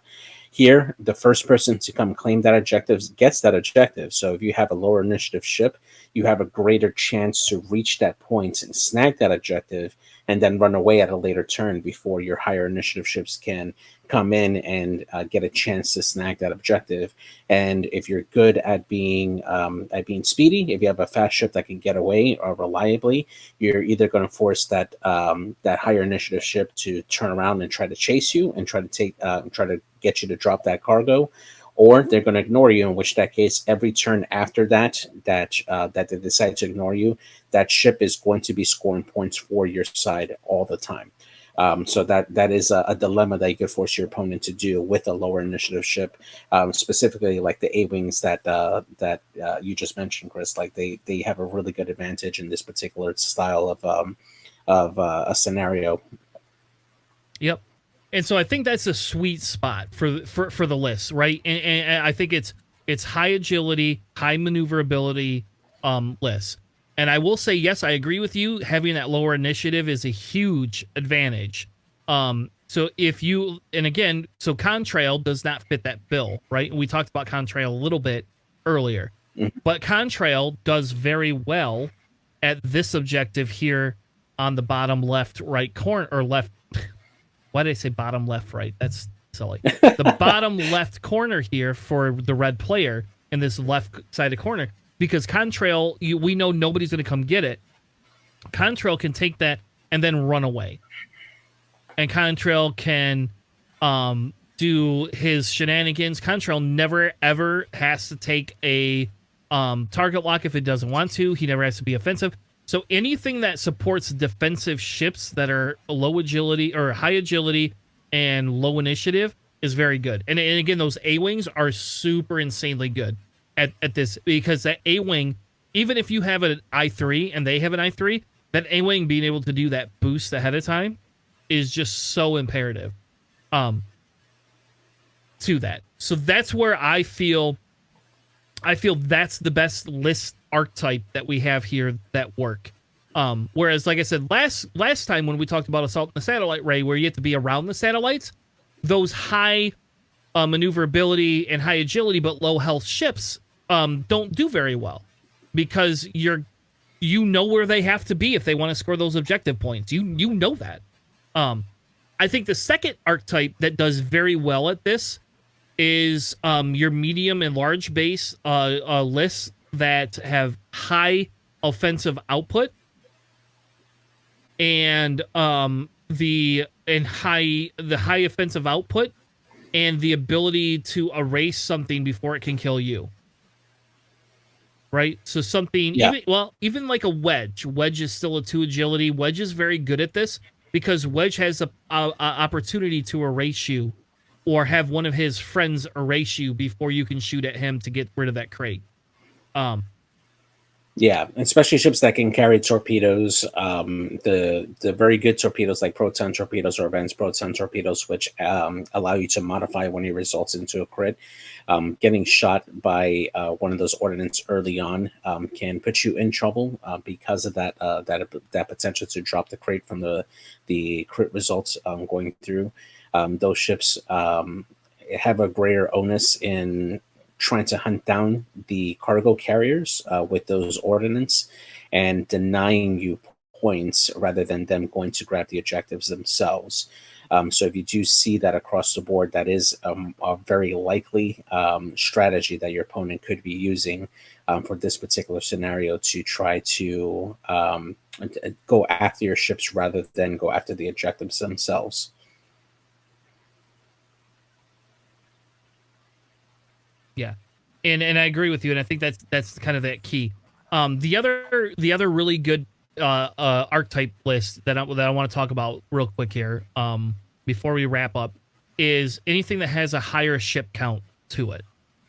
Here, the first person to come claim that objective gets that objective. So if you have a lower initiative ship, you have a greater chance to reach that point and snag that objective and then run away at a later turn before your higher initiative ships can come in and get a chance to snag that objective. And if you're good at being speedy, if you have a fast ship that can get away reliably, you're either going to force that higher initiative ship to turn around and try to chase you and try to get you to drop that cargo, or they're going to ignore you, in which that case, every turn after that they decide to ignore you, that ship is going to be scoring points for your side all the time. So that is a dilemma that you could force your opponent to do with a lower initiative ship, specifically like the A-wings that you just mentioned, Chris. Like they have a really good advantage in this particular style of a scenario. Yep. And so I think that's a sweet spot for the list, right? And I think it's high agility, high maneuverability list. And I will say, yes, I agree with you. Having that lower initiative is a huge advantage. So if you, and again, so Contrail does not fit that bill, right? We talked about Contrail a little bit earlier, but Contrail does very well at this objective here on the bottom left, right corner, or left. Why did I say bottom left, right? That's silly. The bottom left corner here for the red player in this left-sided corner, because Contrail, we know nobody's going to come get it. Contrail can take that and then run away. And Contrail can do his shenanigans. Contrail never, ever has to take a target lock if it doesn't want to. He never has to be offensive. So anything that supports defensive ships that are low agility or high agility and low initiative is very good. And again, those A-Wings are super insanely good at this, because that A-Wing, even if you have an I-3 and they have an I-3, that A-Wing being able to do that boost ahead of time is just so imperative to that. So that's where I feel that's the best list archetype that we have here that work. Whereas, like I said, last time when we talked about Assault in the Satellite Ray, where you have to be around the satellites, those high maneuverability and high agility but low health ships don't do very well, because you know where they have to be if they want to score those objective points. You know that. I think the second archetype that does very well at this is your medium and large base lists that have high offensive output and the high offensive output and the ability to erase something before it can kill you. Right? So something, even like a Wedge. Wedge is still a 2 agility. Wedge is very good at this because Wedge has a opportunity to erase you, or have one of his friends erase you before you can shoot at him to get rid of that crate. Yeah, especially ships that can carry torpedoes. The very good torpedoes like proton torpedoes or advanced proton torpedoes, which allow you to modify one of your results into a crit. Getting shot by one of those ordnance early on can put you in trouble because of that potential to drop the crate from the crit results going through. Those ships have a greater onus in trying to hunt down the cargo carriers with those ordnance and denying you points rather than them going to grab the objectives themselves. So if you do see that across the board, that is a very likely strategy that your opponent could be using for this particular scenario to try to go after your ships rather than go after the objectives themselves. Yeah, and I agree with you, and I think that's kind of that key. The other really good archetype list that I want to talk about real quick here, before we wrap up, is anything that has a higher ship count to it,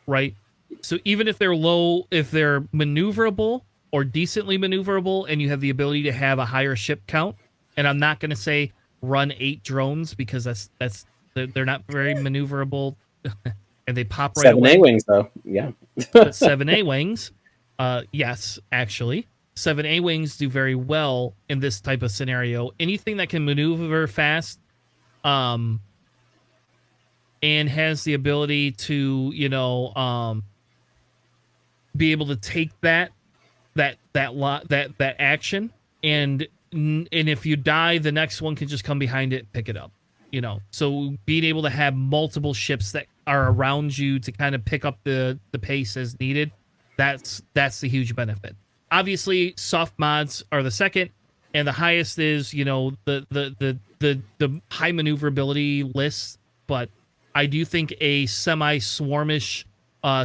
right? So even if they're low, if they're maneuverable or decently maneuverable, and you have the ability to have a higher ship count, and I'm not going to say run 8 drones because they're not very maneuverable. And they pop right away. 7 A-Wings, though. Yeah. But 7 A-Wings, yes, actually. 7 A-Wings do very well in this type of scenario. Anything that can maneuver fast and has the ability to, be able to take that action, and if you die, the next one can just come behind it and pick it up. So being able to have multiple ships that are around you to kind of pick up the pace as needed, that's the huge benefit. Obviously, soft mods are the second, and the highest is the high maneuverability list. But I do think a semi-swarmish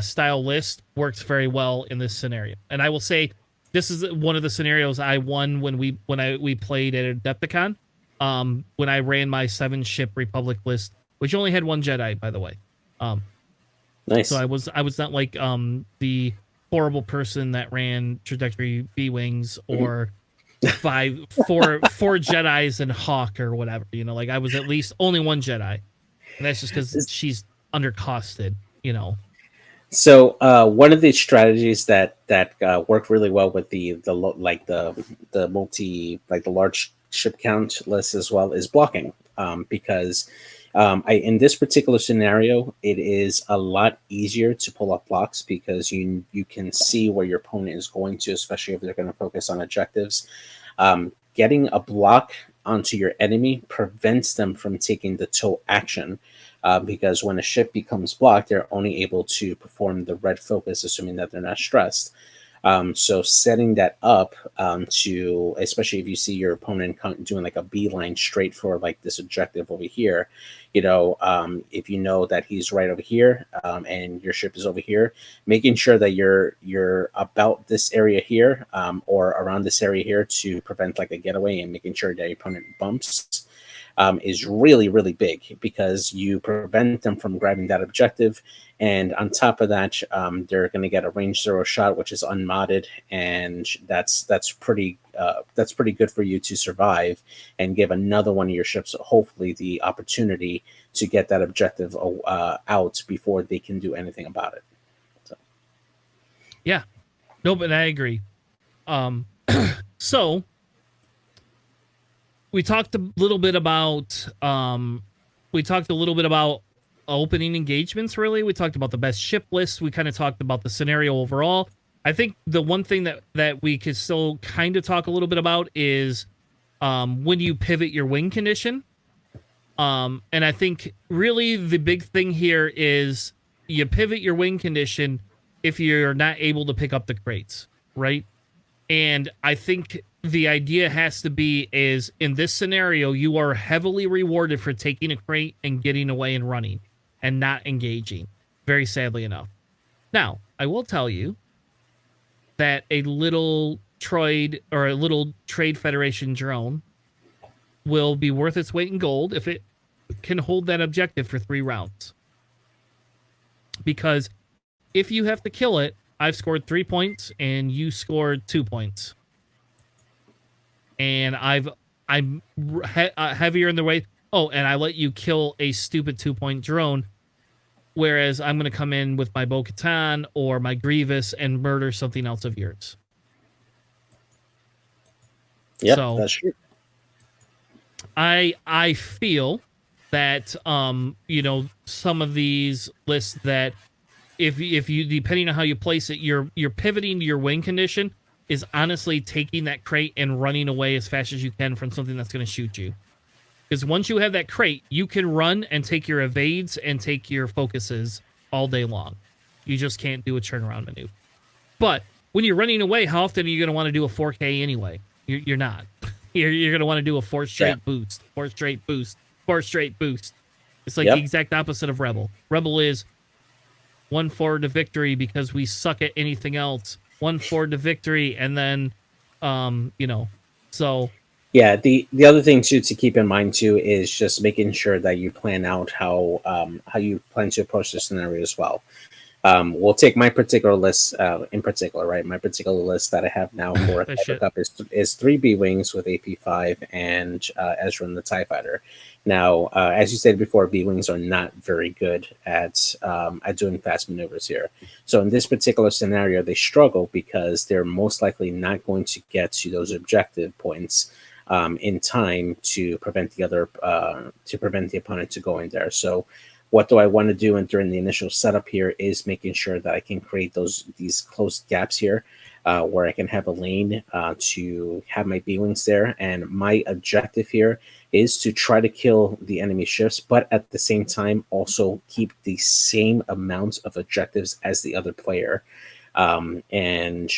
style list works very well in this scenario. And I will say this is one of the scenarios I won when we played at Adepticon. When I ran my 7-ship Republic list, which only had 1 Jedi, by the way. Nice. So I was not like the horrible person that ran Trajectory B-Wings or four Jedis and Hawk or whatever. Like I was at least only 1 Jedi, and that's just because she's undercosted. So one of the strategies that work really well with the large ship count list as well is blocking, because in this particular scenario, it is a lot easier to pull up blocks because you can see where your opponent is going to, especially if they're going to focus on objectives. Getting a block onto your enemy prevents them from taking the tow action, because when a ship becomes blocked, they're only able to perform the red focus, assuming that they're not stressed. So setting that up to, especially if you see your opponent doing like a beeline straight for like this objective over here, if you know that he's right over here and your ship is over here, making sure that you're about this area here or around this area here to prevent like a getaway, and making sure that your opponent bumps is really, really big, because you prevent them from grabbing that objective. And on top of that, they're going to get a range 0 shot, which is unmodded, and that's pretty good for you to survive and give another one of your ships hopefully the opportunity to get that objective out before they can do anything about it. So. Yeah, no, but I agree. So we talked a little bit about opening engagements. Really, we talked about the best ship list. We kind of talked about the scenario overall. I think the one thing that we could still kind of talk a little bit about is when you pivot your win condition. And I think really the big thing here is you pivot your win condition if you're not able to pick up the crates, right? And I think the idea has to be is in this scenario, you are heavily rewarded for taking a crate and getting away and running and not engaging, very sadly enough. Now, I will tell you that a little Trade Federation drone will be worth its weight in gold if it can hold that objective for 3 rounds. Because if you have to kill it, I've scored 3 points and you scored 2 points. And I'm heavier in the weight. Oh, and I let you kill a stupid 2-point drone, whereas I'm going to come in with my Bo-Katan or my Grievous and murder something else of yours. Yep, so, that's true. I feel that some of these lists that if you, depending on how you place it, you're pivoting to your win condition is honestly taking that crate and running away as fast as you can from something that's going to shoot you. Because once you have that crate, you can run and take your evades and take your focuses all day long. You just can't do a turnaround maneuver. But when you're running away, how often are you going to want to do a 4K anyway? You're not. You're going to want to do a 4 straight boost, 4 straight boost, 4 straight boost. It's like the exact opposite of Rebel. Rebel is 1 forward to victory because we suck at anything else. 1 forward to victory, and then, so. Yeah, the other thing too to keep in mind too is just making sure that you plan out how you plan to approach the scenario as well. We'll take my particular list in particular, right? My particular list that I have now for Kyber Cup is 3 B-Wings with AP5 and Ezra and the TIE Fighter. Now, as you said before, B-Wings are not very good at doing fast maneuvers here. So in this particular scenario, they struggle because they're most likely not going to get to those objective points in time to prevent the opponent to going there. So what do I want to do during the initial setup here is making sure that I can create these close gaps here where I can have a lane to have my B-Wings there. And my objective here is to try to kill the enemy ships, but at the same time also keep the same amount of objectives as the other player. And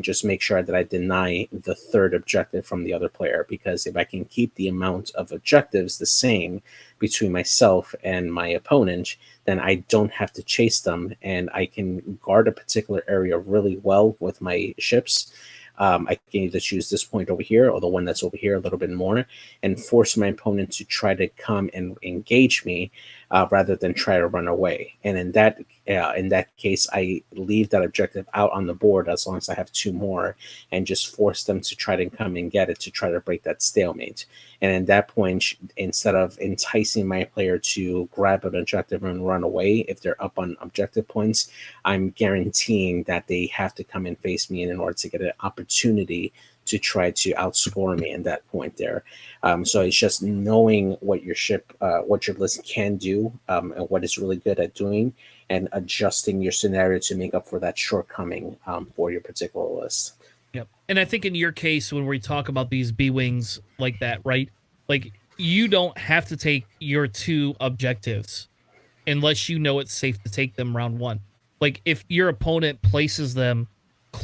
just make sure that I deny the 3rd objective from the other player, because if I can keep the amount of objectives the same between myself and my opponent, then I don't have to chase them, and I can guard a particular area really well with my ships. I can either choose this point over here or the one that's over here a little bit more, and force my opponent to try to come and engage me rather than try to run away. And in that case, I leave that objective out on the board as long as I have 2 more, and just force them to try to come and get it to try to break that stalemate. And at that point, instead of enticing my player to grab an objective and run away if they're up on objective points, I'm guaranteeing that they have to come and face me in order to get an opportunity to try to outscore me in that point there. So it's just knowing what your list can do and what it's really good at doing, and adjusting your scenario to make up for that shortcoming for your particular list. Yep. And I think in your case, when we talk about these B-Wings like that, right? Like, you don't have to take your 2 objectives unless you know it's safe to take them round 1. Like, if your opponent places them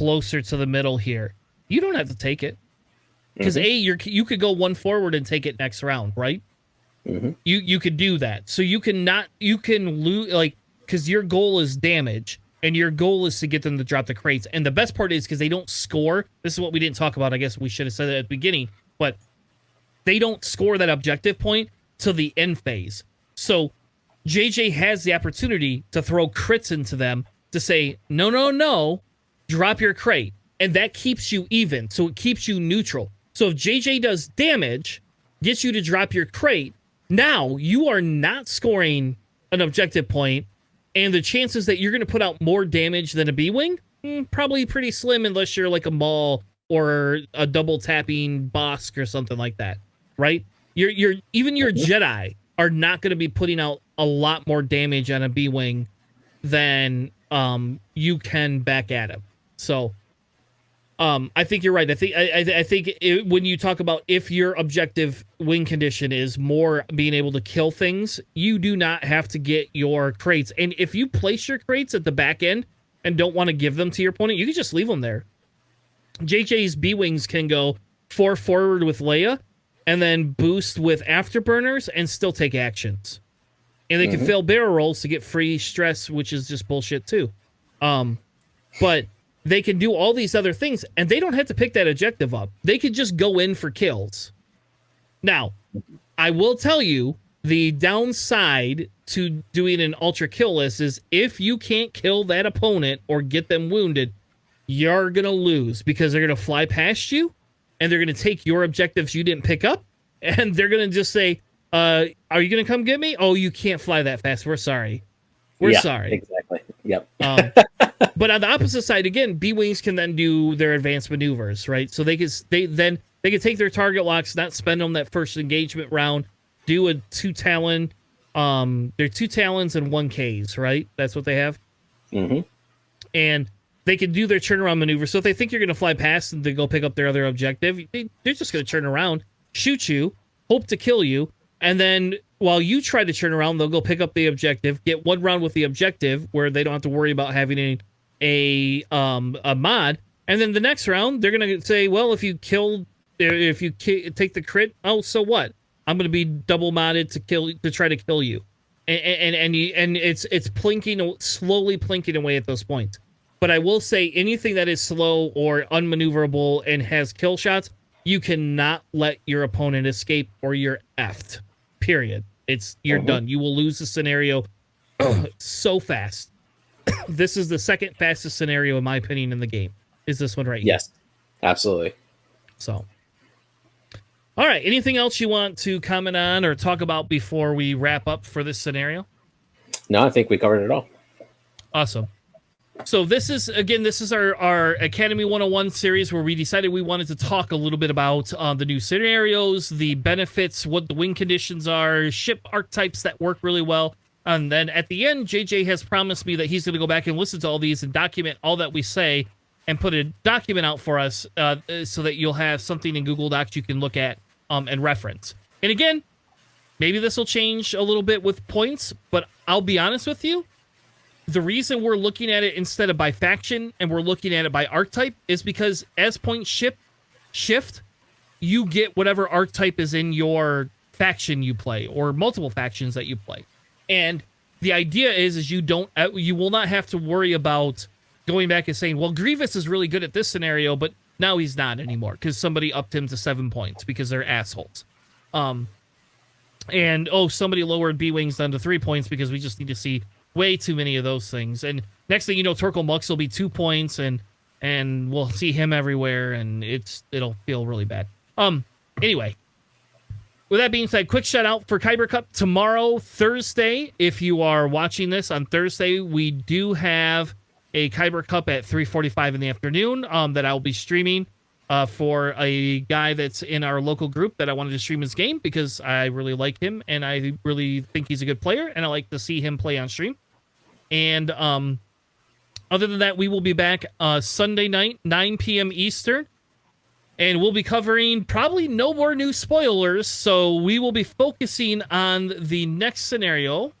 closer to the middle here. You don't have to take it. Because you could go one forward and take it next round, right? You could do that. So you can lose, like, because your goal is damage, and your goal is to get them to drop the crates. And the best part is because they don't score. This is what we didn't talk about. I guess we should have said it at the beginning, but they don't score that objective point till the end phase. So JJ has the opportunity to throw crits into them to say, no, drop your crate. And that keeps you even. So it keeps you neutral. So if JJ does damage, gets you to drop your crate, now you are not scoring an objective point, and the chances that you're going to put out more damage than a B-Wing, probably pretty slim unless you're like a Maul or a double tapping Bosk or something like that, right? Even your Jedi are not going to be putting out a lot more damage on a B-Wing than you can back at him. So I think you're right. I think when you talk about if your objective win condition is more being able to kill things, you do not have to get your crates. And if you place your crates at the back end and don't want to give them to your opponent, you can just leave them there. JJ's B-Wings can go 4 forward with Leia and then boost with afterburners and still take actions. And they can fail barrel rolls to get free stress, which is just bullshit too. But they can do all these other things, and they don't have to pick that objective up. They could just go in for kills. Now, I will tell you, the downside to doing an ultra kill list is if you can't kill that opponent or get them wounded, you're going to lose because they're going to fly past you, and they're going to take your objectives you didn't pick up, and they're going to just say, are you going to come get me? Oh, you can't fly that fast. We're sorry. We're sorry. Exactly. Yep. But on the opposite side, again, B-Wings can then do their advanced maneuvers, right? So they can take their target locks, not spend them that first engagement round, do a 2 Talon. They're 2 Talons and 1 Ks, right? That's what they have. And they can do their turnaround maneuver. So if they think you're going to fly past and they go pick up their other objective, they're just going to turn around, shoot you, hope to kill you, and then while you try to turn around, they'll go pick up the objective, get 1 round with the objective where they don't have to worry about having a mod, and then the next round they're gonna say, well, if you take the crit, oh, so what? I'm gonna be double modded to try to kill you, and it's slowly plinking away at those points. But I will say anything that is slow or unmaneuverable and has kill shots, you cannot let your opponent escape or you're effed. Period. You're done. You will lose the scenario so fast. This is the second fastest scenario, in my opinion, in the game. Is this one right here? Yes, absolutely. So, all right. Anything else you want to comment on or talk about before we wrap up for this scenario? No, I think we covered it all. Awesome. So this is our Academy 101 series where we decided we wanted to talk a little bit about the new scenarios, the benefits, what the win conditions are, ship archetypes that work really well. And then at the end, JJ has promised me that he's going to go back and listen to all these and document all that we say and put a document out for us so that you'll have something in Google Docs you can look at and reference. And again, maybe this will change a little bit with points, but I'll be honest with you. The reason we're looking at it instead of by faction and we're looking at it by archetype is because as points shift, you get whatever archetype is in your faction you play or multiple factions that you play. And the idea is you will not have to worry about going back and saying, well, Grievous is really good at this scenario, but now he's not anymore because somebody upped him to 7 points because they're assholes. And somebody lowered B-Wings down to 3 points because we just need to see way too many of those things. And next thing you know, Torkel Mux will be 2 points and we'll see him everywhere and it'll feel really bad. Anyway, with that being said, quick shout out for Kyber Cup tomorrow, Thursday. If you are watching this on Thursday, we do have a Kyber Cup at 3:45 in the afternoon that I'll be streaming for a guy that's in our local group that I wanted to stream his game because I really like him and I really think he's a good player and I like to see him play on stream. And other than that, we will be back Sunday night, 9 p.m. Eastern, and we'll be covering probably no more new spoilers, so we will be focusing on the next scenario,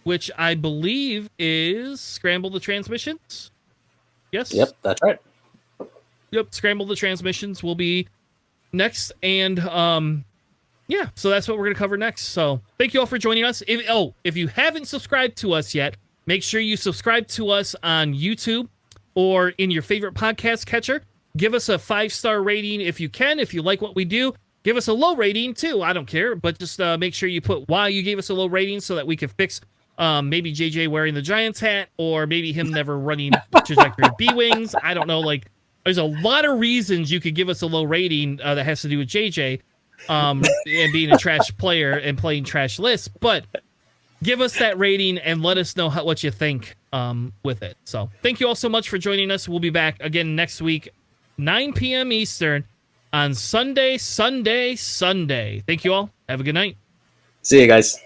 which I believe is Scramble the Transmissions. Yes. Yep, that's right. Yep. Scramble the Transmissions will be next, and yeah, so that's what we're going to cover next. So thank you all for joining us. If you haven't subscribed to us yet, make sure you subscribe to us on YouTube or in your favorite podcast catcher. Give us a 5-star rating if you can. If you like what we do, give us a low rating too. I don't care, but just make sure you put why you gave us a low rating so that we can fix maybe JJ wearing the Giants hat, or maybe him never running trajectory B-Wings. I don't know. Like, there's a lot of reasons you could give us a low rating that has to do with JJ. And being a trash player and playing trash lists, but give us that rating and let us know what you think with it. So thank you all so much for joining us. We'll be back again next week, 9 p.m. Eastern on Sunday. Thank you all. Have a good night. See you guys.